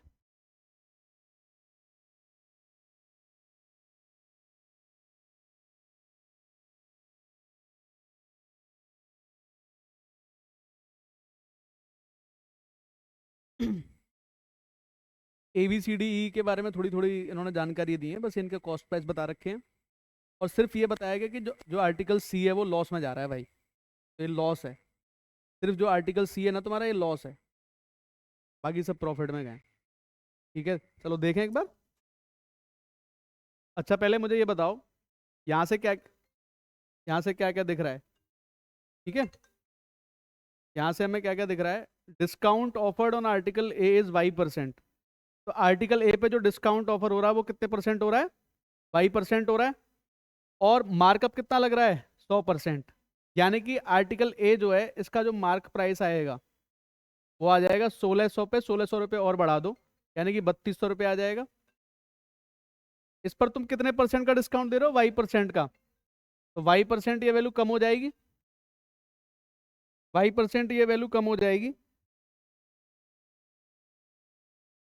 Speaker 1: A B C D E के बारे में थोड़ी थोड़ी इन्होंने जानकारी दी है, बस इनके कॉस्ट प्राइस बता रखे हैं, और सिर्फ ये बताया गया कि जो जो आर्टिकल सी है वो लॉस में जा रहा है भाई, तो ये लॉस है। सिर्फ जो आर्टिकल सी है ना तुम्हारा, ये लॉस है, बाकी सब प्रॉफिट में गए, ठीक है। चलो देखें एक बार। अच्छा पहले मुझे ये बताओ, यहाँ से क्या, यहाँ से क्या क्या दिख रहा है, ठीक है। यहाँ से हमें क्या क्या दिख रहा है, discount offered on article a is y%। तो आर्टिकल ए पे जो डिस्काउंट ऑफर हो रहा है वो कितने परसेंट हो रहा है, y% हो रहा है, और मार्कअप कितना लग रहा है, 100%। यानी कि आर्टिकल ए जो है इसका जो मार्क प्राइस आएगा वो आ जाएगा 1600 पे 1600 रुपये और बढ़ा दो, यानी कि 3200 रुपये आ जाएगा। इस पर तुम कितने परसेंट का डिस्काउंट दे रहे हो? Y% का। तो Y% ये वैल्यू कम हो जाएगी, Y% ये वैल्यू कम हो जाएगी।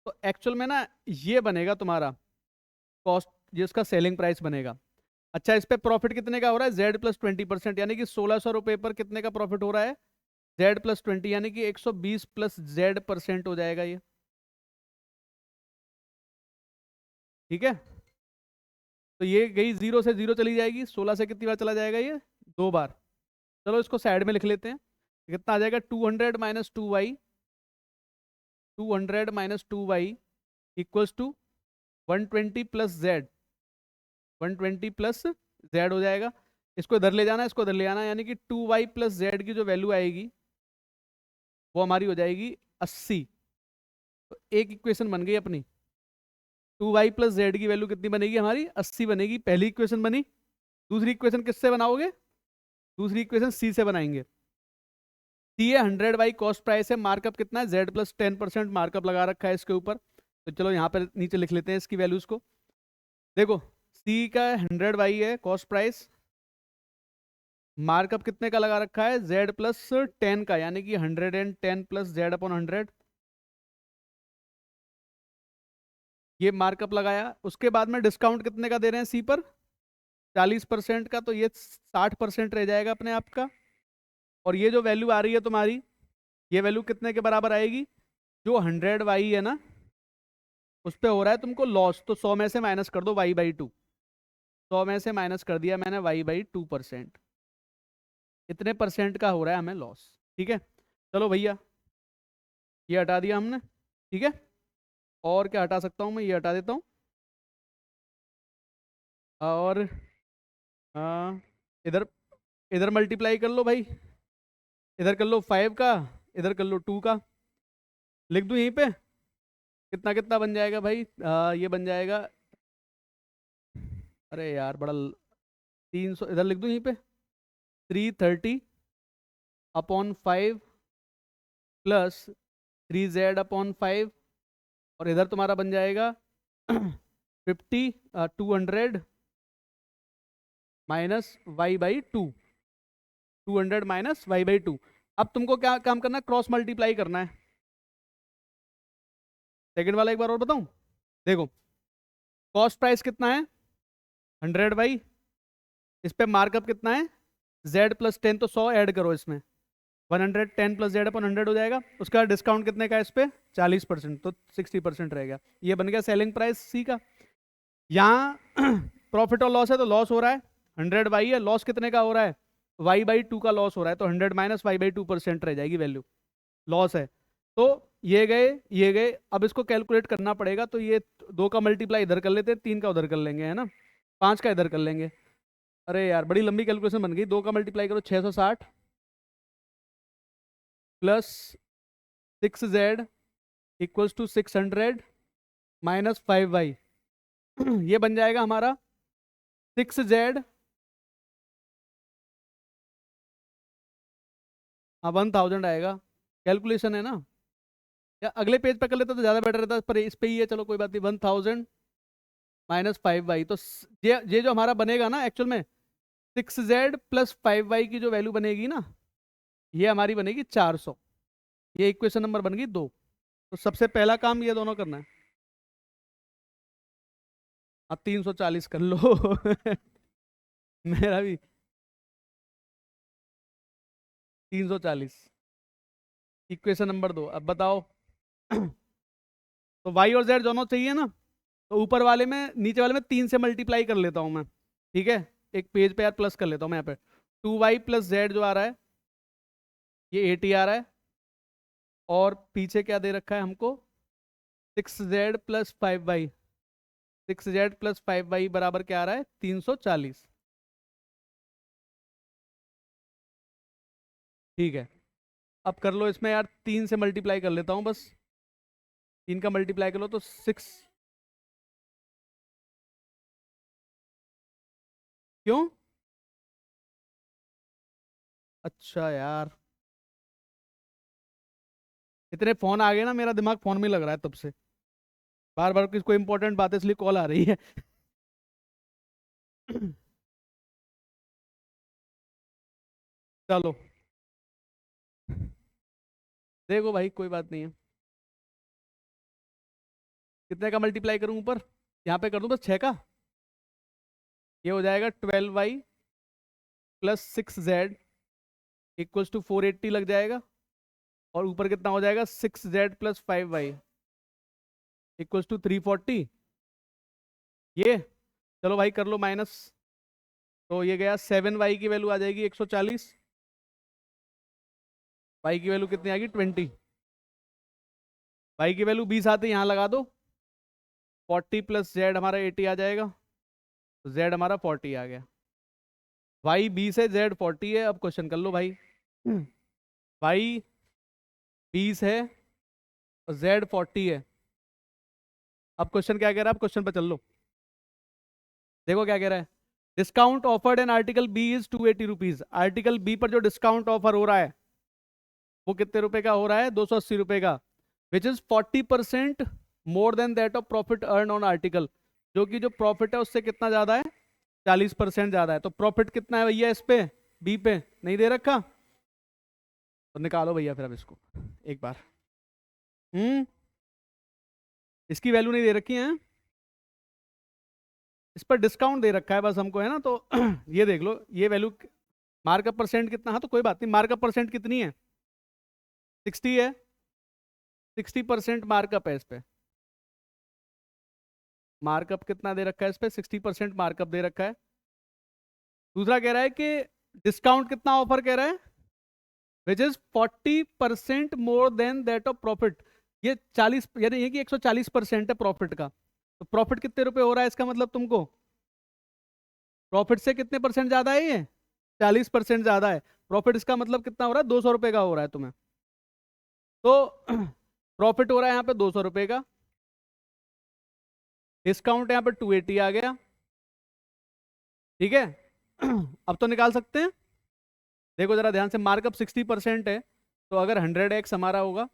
Speaker 1: तो एक्चुअल में ना ये बनेगा तुम्हारा कॉस्ट, जिसका सेलिंग प्राइस बनेगा। अच्छा, इस पे प्रॉफिट कितने का हो रहा है? Z+20%, यानी कि 1600 रुपये पर कितने का प्रॉफिट हो रहा है? Z+20, यानी कि 120 प्लस Z% हो जाएगा ये। ठीक है, तो ये गई, जीरो से जीरो चली जाएगी, 16 से कितनी बार चला जाएगा ये? 2 बार। चलो इसको साइड में लिख लेते हैं। कितना आ जाएगा? 200 equals to 120 plus Z, 120 plus Z हो जाएगा। इसको इधर ले जाना, इसको इधर ले आना, यानी कि 2y प्लस जेड की जो वैल्यू आएगी वो हमारी हो जाएगी 80। तो एक इक्वेशन बन गई अपनी। 2y प्लस जेड की वैल्यू कितनी बनेगी हमारी? 80 बनेगी। पहली इक्वेशन बनी। दूसरी इक्वेशन किससे बनाओगे? दूसरी इक्वेशन सी से बनाएंगे। सी है 100 बाई कॉस्ट प्राइस है, मार्कअप कितना है? Z+10% मार्कअप लगा रखा है इसके ऊपर। तो चलो यहाँ पर नीचे लिख लेते हैं इसकी वैल्यूज को। देखो, सी का 100 बाई है कॉस्ट प्राइस, मार्कअप कितने का लगा रखा है? Z+10 का, यानी कि 110 प्लस Z/100। ये मार्कअप लगाया। उसके बाद में डिस्काउंट कितने का दे रहे हैं सी पर? 40% का, तो ये 60% रह जाएगा अपने आप का। और ये जो वैल्यू आ रही है तुम्हारी, ये वैल्यू कितने के बराबर आएगी? जो 100 y है ना, उस पे हो रहा है तुमको लॉस, तो 100 में से माइनस कर दो y/2। 100 में से माइनस कर दिया मैंने y/2%। इतने परसेंट का हो रहा है हमें लॉस। ठीक है, चलो भैया ये हटा दिया हमने। ठीक है, और क्या हटा सकता हूँ मैं? ये हटा देता हूँ। और हाँ, इधर इधर मल्टीप्लाई कर लो भाई। इधर कर लो 5 का, इधर कर लो 2 का। लिख दूँ यहीं पे? कितना कितना बन जाएगा भाई? ये बन जाएगा, अरे यार बड़ा 300, इधर लिख दूँ यहीं पे? 330/5 प्लस 3Z/5, और इधर तुम्हारा बन जाएगा 200 माइनस y/2। 200 minus y/2। अब तुमको क्या काम करना है? क्रॉस मल्टीप्लाई करना है। सेकंड वाला एक बार और बताऊं? देखो, कॉस्ट प्राइस कितना है? 100 बाई, इस पे मार्कअप कितना है? Z+10, तो 100 ऐड करो इसमें, 110 प्लस Z/100 हो जाएगा। उसका डिस्काउंट कितने का है इस पे? 40%, तो 60% रहेगा। ये बन गया सेलिंग प्राइस सी का। यहाँ प्रॉफिट और लॉस है, तो लॉस हो रहा है। 100 बाई है, लॉस कितने का हो रहा है? y/2 का लॉस हो रहा है, तो 100 माइनस y/2% रह जाएगी वैल्यू, लॉस है। तो ये गए, ये गए। अब इसको कैलकुलेट करना पड़ेगा, तो ये 2 का मल्टीप्लाई इधर कर लेते हैं, 3 का उधर कर लेंगे, है ना? 5 का इधर कर लेंगे। अरे यार बड़ी लंबी कैलकुलेशन बन गई। 2 का मल्टीप्लाई करो 660 plus 6Z equals to 600 minus 5y। ये बन जाएगा हमारा 6Z, हाँ 1000 आएगा। कैलकुलेशन है ना? या अगले पेज पे कर लेते तो ज़्यादा बेटर रहता, पर इस पे ही है, चलो कोई बात नहीं। 1000 माइनस 5y, तो ये जो हमारा बनेगा ना एक्चुअल में, 6Z+5y की जो वैल्यू बनेगी ना, ये हमारी बनेगी 400। ये इक्वेशन नंबर बन गई 2। तो सबसे पहला काम ये दोनों करना है। अब 340 कर लो। मेरा भी 340। इक्वेशन नंबर 2, अब बताओ। तो y और z दोनों चाहिए ना, तो ऊपर वाले में, नीचे वाले में 3 से मल्टीप्लाई कर लेता हूं मैं। ठीक है, एक पेज पे यार प्लस कर लेता हूं मैं यहाँ पे। 2y प्लस जेड जो आ रहा है, ये 80 आ रहा है। और पीछे क्या दे रखा है हमको? 6Z+5y। 6Z+5y बराबर क्या आ रहा है? 340। ठीक है, अब कर लो इसमें यार, 3 से मल्टीप्लाई कर लेता हूँ बस। 3 का मल्टीप्लाई कर लो तो 6। क्यों? अच्छा यार, इतने फोन आ गए ना, मेरा दिमाग फोन में लग रहा है तब से, बार बार किसी कोई इंपॉर्टेंट बात है इसलिए कॉल आ रही है। चलो देखो भाई, कोई बात नहीं है। कितने का मल्टीप्लाई करूं ऊपर, यहाँ पे कर दूं बस 6 का। ये हो जाएगा 12y plus 6z equals to 480 लग जाएगा। और ऊपर कितना हो जाएगा, 6z plus 5y equals to 340। ये चलो भाई कर लो माइनस। तो ये गया 7y की वैल्यू आ जाएगी 140। y की वैल्यू कितनी आएगी 20। y की वैल्यू 20 आती है, यहाँ लगा दो। 40 प्लस z हमारा 80 आ जाएगा, तो z हमारा 40 आ गया। y 20 है, z 40 है। अब क्वेश्चन कर लो भाई। y 20 है और z 40 है। अब क्वेश्चन क्या कह रहा है, अब क्वेश्चन पर चल लो। देखो क्या कह रहा है, discount offered on article B is 280 rupees. Article B पर जो डिस्काउंट ऑफर हो रहा है वो कितने रुपए का हो रहा है, 280 रुपए का। Which is 40% more than that of profit earn on article. जो कि जो प्रॉफिट है उससे कितना ज्यादा है, 40% ज्यादा है। तो प्रॉफिट कितना है भैया इस पे, बी पे नहीं दे रखा, तो निकालो भैया फिर अब इसको एक बार। इसकी वैल्यू नहीं दे रखी है, इस पर डिस्काउंट दे रखा है बस हमको, है ना। तो ये देख लो, ये वैल्यू मार्कअप परसेंट कितना, हाँ तो कोई बात नहीं, मार्कअप परसेंट कितनी है, 60 है। 60% मार्कअप है इस पे। मार्कअप कितना दे रखा है इस पे, 60% मार्कअप दे रखा है। दूसरा कह रहा है कि डिस्काउंट कितना ऑफर कह रहा है, which is 40% more than that of profit. ये 40 यानी ये कि 140% है प्रॉफिट का। तो प्रॉफिट कितने रुपए हो रहा है इसका मतलब तुमको, प्रॉफिट से कितने परसेंट ज्यादा है ये, 40% ज्यादा है। प्रॉफिट इसका मतलब कितना हो रहा है, 200 रुपए का हो रहा है तुम्हें। तो प्रॉफिट हो रहा है यहाँ पे 200 रुपए का, डिस्काउंट यहाँ पे 280 आ गया, ठीक है। अब तो निकाल सकते हैं। देखो जरा ध्यान से, मार्कअप 60% है, तो अगर 100x हमारा होगा,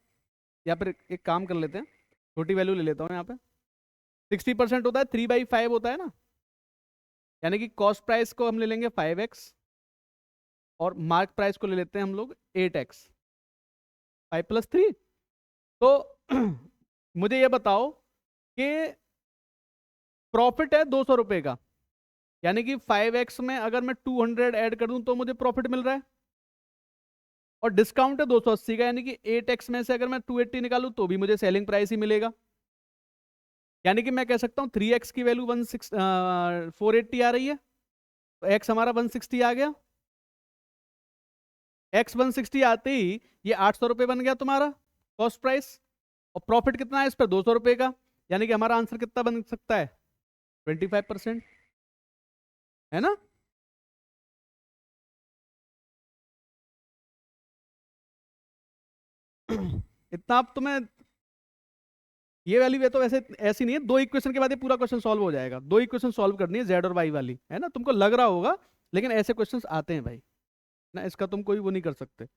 Speaker 1: या फिर एक काम कर लेते हैं, छोटी वैल्यू ले लेता हूँ यहाँ पे। 60% होता है 3/5 होता है ना, यानी कि कॉस्ट प्राइस को हम ले लेंगे 5x और मार्क प्राइस को ले लेते हैं हम लोग 8x, 5 + 3। तो मुझे ये बताओ कि प्रॉफिट है 200 रुपए का, यानी कि 5x में अगर मैं 200 ऐड कर दूं तो मुझे प्रॉफिट मिल रहा है। और डिस्काउंट है 280 का, यानी कि 8x में से अगर मैं 280 निकालूं तो भी मुझे सेलिंग प्राइस ही मिलेगा। यानी कि मैं कह सकता हूं 3x की वैल्यू 480 आ रही है, तो x हमारा 160 आ गया। x 160 आते ही ये 800 रुपये बन गया तुम्हारा कॉस्ट प्राइस। और प्रॉफिट कितना है इस पर, 200 रुपये का, यानी कि हमारा आंसर कितना बन सकता है, 25%, है ना। इतना अब तुम्हें ये वाली वे तो वैसे ऐसी नहीं है, 2 इक्वेशन के बाद ये पूरा क्वेश्चन सॉल्व हो जाएगा। 2 इक्वेशन सॉल्व करनी है, जेड और वाई वाली, है ना। तुमको लग रहा होगा, लेकिन ऐसे क्वेश्चंस आते हैं भाई ना, इसका तुम कोई वो नहीं कर सकते।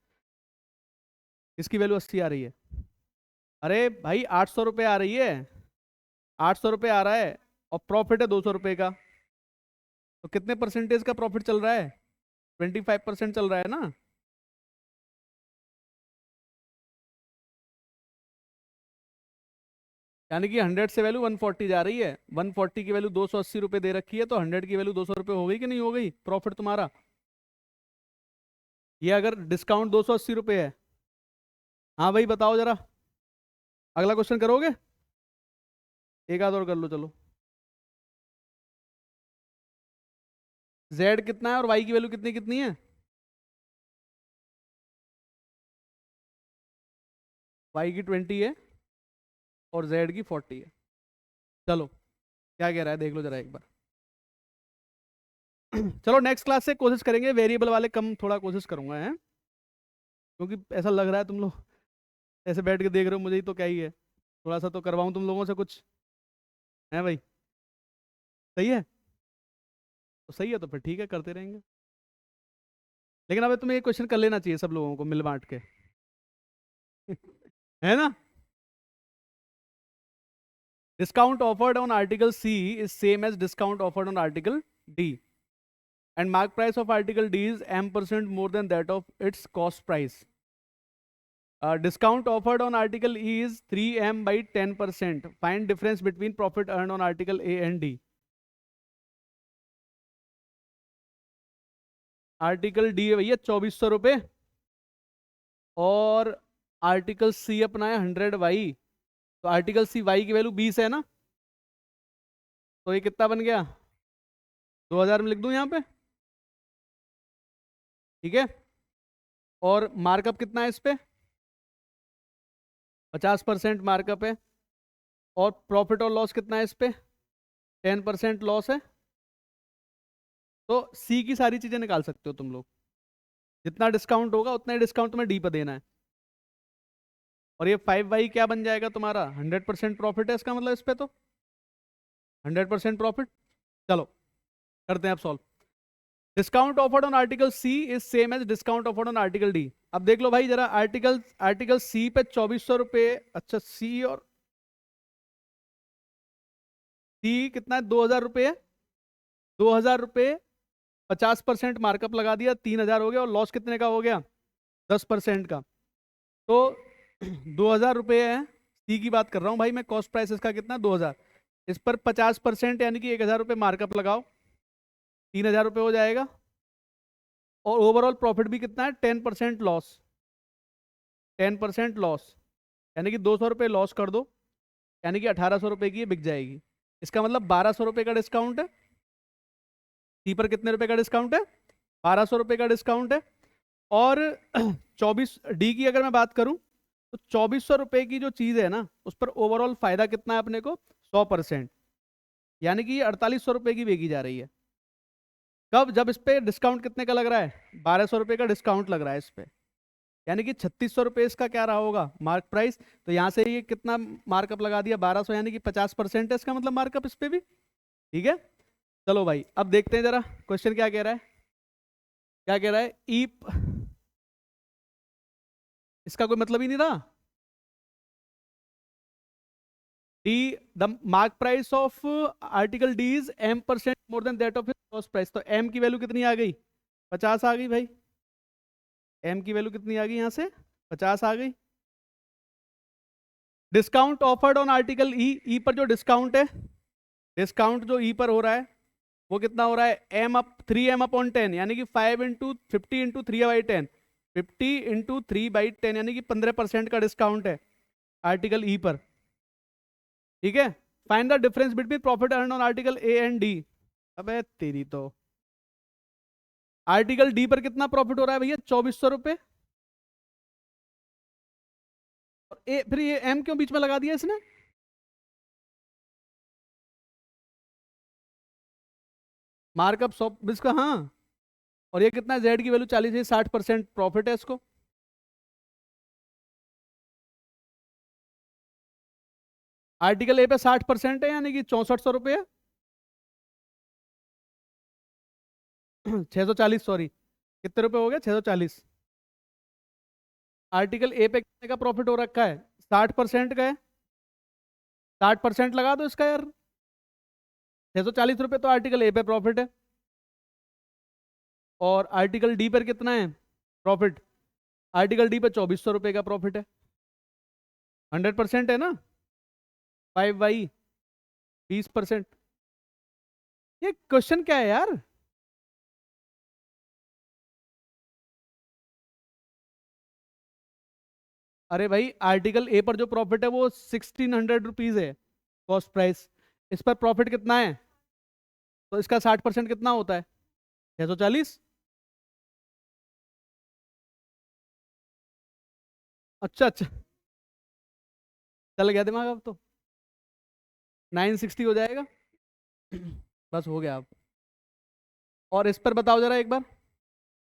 Speaker 1: इसकी वैल्यू 80 आ रही है, अरे भाई 800 रुपये आ रही है, 800 रुपये आ रहा है, और प्रॉफिट है 200 रुपये का। तो कितने परसेंटेज का प्रॉफिट चल रहा है, 25% चल रहा है ना। यानी कि 100 से वैल्यू 140 जा रही है, 140 की वैल्यू 280 रुपये दे रखी है, तो 100 की वैल्यू 200 रुपये हो गई कि नहीं हो गई प्रॉफिट तुम्हारा। ये अगर डिस्काउंट 280 रुपये है, हाँ भाई बताओ जरा, अगला क्वेश्चन करोगे, एक आध और कर लो चलो। Z कितना है और Y की वैल्यू कितनी कितनी है, Y की 20 है और Z की 40 है। चलो क्या कह रहा है देख लो जरा एक बार। चलो नेक्स्ट क्लास से कोशिश करेंगे वेरिएबल वाले कम थोड़ा कोशिश करूंगा, है, क्योंकि ऐसा लग रहा है तुम लोग ऐसे बैठ के देख रहे हो मुझे ही, तो क्या ही है, थोड़ा सा तो करवाऊं तुम लोगों से कुछ, है भाई। सही है, तो सही है, तो फिर ठीक है करते रहेंगे। लेकिन अब तुम्हें ये क्वेश्चन कर लेना चाहिए सब लोगों को मिल बांट के। है ना? Discount offered on article C is same as discount offered on article D, and mark price of article D is m% more than that of its cost price. Discount offered on article E is 3m by 10%. Find difference between profit earned on article A and D. Article D है भैया 2400 रुपये, और article सी अपना है 100y. तो article सी y की value 20 है ना, तो ये कितना बन गया? 2000 में लिख दूं यहाँ पे, ठीक है. और मार्कअप कितना है इस पे? 50% मार्कअप है. और प्रॉफिट और लॉस कितना है इस पे? 10% लॉस है. तो सी की सारी चीजें निकाल सकते हो तुम लोग. जितना डिस्काउंट होगा उतना ही डिस्काउंट तुम्हें डी पर देना है. और ये 5y क्या बन जाएगा तुम्हारा? 100% प्रॉफिट है इसका मतलब इस पे, तो 100% प्रॉफिट. चलो करते हैं अब solve. Discount offered on article C is same as discount offered on article D. अब देख लो भाई जरा, आर्टिकल सी पे 2400 रुपये. अच्छा, सी और सी कितना है? 2000 रुपये है. 2000 रुपये, 50% मार्कअप लगा दिया, 3000 हो गया. और लॉस कितने का हो गया? 10% का. तो 2000 रुपये है. सी की बात कर रहा हूँ भाई मैं. कॉस्ट प्राइस इसका कितना? 2000. इस पर 50% यानी कि 1000 रुपये मार्कअप लगाओ, 3000 रुपये हो जाएगा. और ओवरऑल प्रॉफिट भी कितना है? 10% लॉस. 10% लॉस यानी कि 200 रुपये लॉस कर दो, यानी कि 1800 रुपये की ये बिक जाएगी. इसका मतलब 1200 रुपये का डिस्काउंट है. सी पर कितने रुपए का डिस्काउंट है? 1200 रुपये का डिस्काउंट है. और 24 डी की अगर मैं बात करूं तो 2400 रुपये की जो चीज है ना, उस पर ओवरऑल फायदा कितना है अपने को? 100%. यानी कि ये 4800 रुपये की बेची जा रही है. कब? जब इस पे डिस्काउंट कितने का लग रहा है? 1200 रुपये का डिस्काउंट लग रहा है इस पे. यानी कि 3600 रुपये इसका क्या रहा होगा? Mark price. तो यहाँ से ये कितना मार्कअप लगा दिया? 1200, यानी कि 50% है इसका मतलब मार्कअप इस पे भी. ठीक है. चलो भाई अब देखते हैं जरा क्वेश्चन क्या कह रहा है. क्या कह रहा है? ई, इसका कोई मतलब ही नहीं रहा. D, the mark price of article D is m% more than that of cost price. तो m की वैल्यू कितनी आ गई? 50 आ गई भाई. m की वैल्यू कितनी आ गई? यहां से 50 आ गई. डिस्काउंट ऑफर्ड ऑन आर्टिकल ई. ई पर जो डिस्काउंट है, डिस्काउंट जो ई पर हो रहा है वो कितना हो रहा है? m अप 3m अपॉन 10, यानी कि 50 × 3 × 3/10 यानी कि 15% का डिस्काउंट है आर्टिकल ई पर. ठीक है. Find the difference between profit earn on article A and D. अबे तेरी तो, आर्टिकल डी पर कितना प्रॉफिट हो रहा है भैया? 2400 रुपये. और ए, फिर ये एम क्यों बीच में लगा दिया इसने? मार्कअप 100 इसका, हाँ. और ये कितना? जेड की वैल्यू 40 है, 60% प्रॉफिट है इसको. आर्टिकल ए पे 60% है, यानी कि 6400 रुपये. 640, सॉरी. कितने रुपए हो गए? 640. आर्टिकल ए पे कितने का प्रॉफिट हो रखा है? 60% का है. 60% लगा दो इसका यार. 640 रुपये तो आर्टिकल ए पे प्रॉफिट है. और आर्टिकल डी पर कितना है प्रॉफिट? आर्टिकल डी पे 2400 रुपये का प्रॉफिट है. 100% है ना. 5y 20%. ये क्वेश्चन क्या है यार? अरे भाई, आर्टिकल ए पर जो प्रॉफिट है वो 1600 रुपीज है कॉस्ट प्राइस. इस पर प्रॉफिट कितना है? तो इसका 60% कितना होता है? 640. अच्छा अच्छा, चल गया दिमाग अब तो. 960 हो जाएगा. बस हो गया अब. और इस पर बताओ जरा एक बार.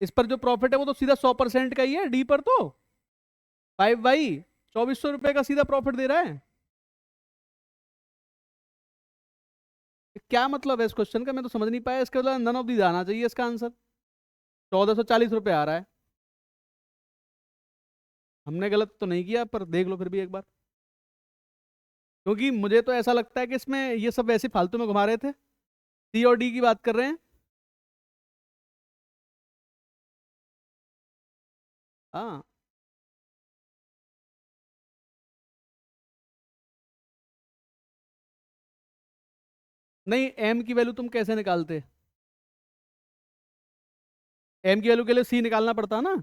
Speaker 1: इस पर जो प्रॉफिट है वो तो सीधा 100% का ही है डी पर. तो 5y 2400 रुपये का सीधा प्रॉफिट दे रहा है. क्या मतलब है इस क्वेश्चन का? मैं तो समझ नहीं पाया. इसका मतलब नन ऑफ दीज आना चाहिए इसका आंसर. 1440 रुपये आ रहा है. हमने गलत तो नहीं किया, पर देख लो फिर भी एक बार, क्योंकि मुझे तो ऐसा लगता है कि इसमें ये सब वैसे फालतू में घुमा रहे थे। सी और डी की बात कर रहे हैं। हाँ। नहीं, एम की वैल्यू तुम कैसे निकालते? एम की वैल्यू के लिए सी निकालना पड़ता ना।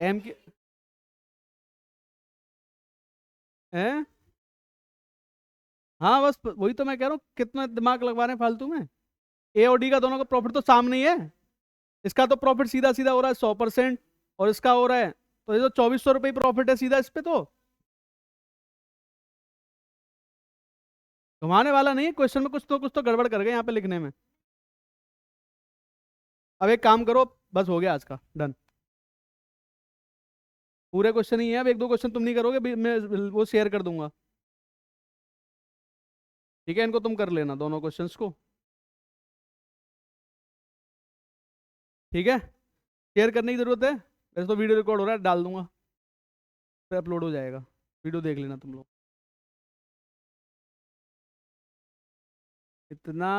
Speaker 1: एम की है। हाँ बस वही तो मैं कह रहा हूँ, कितना दिमाग लगवा रहे हैं फालतू में। ए और डी का दोनों का प्रॉफिट तो सामने ही है। इसका तो प्रॉफिट सीधा सीधा हो रहा है 100%, और इसका हो रहा है, तो ये तो 2400 रुपये प्रॉफिट है सीधा इस पे तो। घुमाने वाला नहीं है क्वेश्चन में, कुछ तो गड़बड़ कर गए यहाँ पे लिखने में। अब एक काम करो, बस हो गया आज का, डन। पूरे क्वेश्चन ही है, अब एक दो क्वेश्चन तुम नहीं करोगे, मैं वो शेयर कर दूंगा। ठीक है, इनको तुम कर लेना दोनों क्वेश्चंस को। ठीक है, शेयर करने की जरूरत है, वैसे तो वीडियो रिकॉर्ड हो रहा है, डाल दूंगा, फिर अपलोड हो जाएगा। वीडियो देख लेना तुम लोग। इतना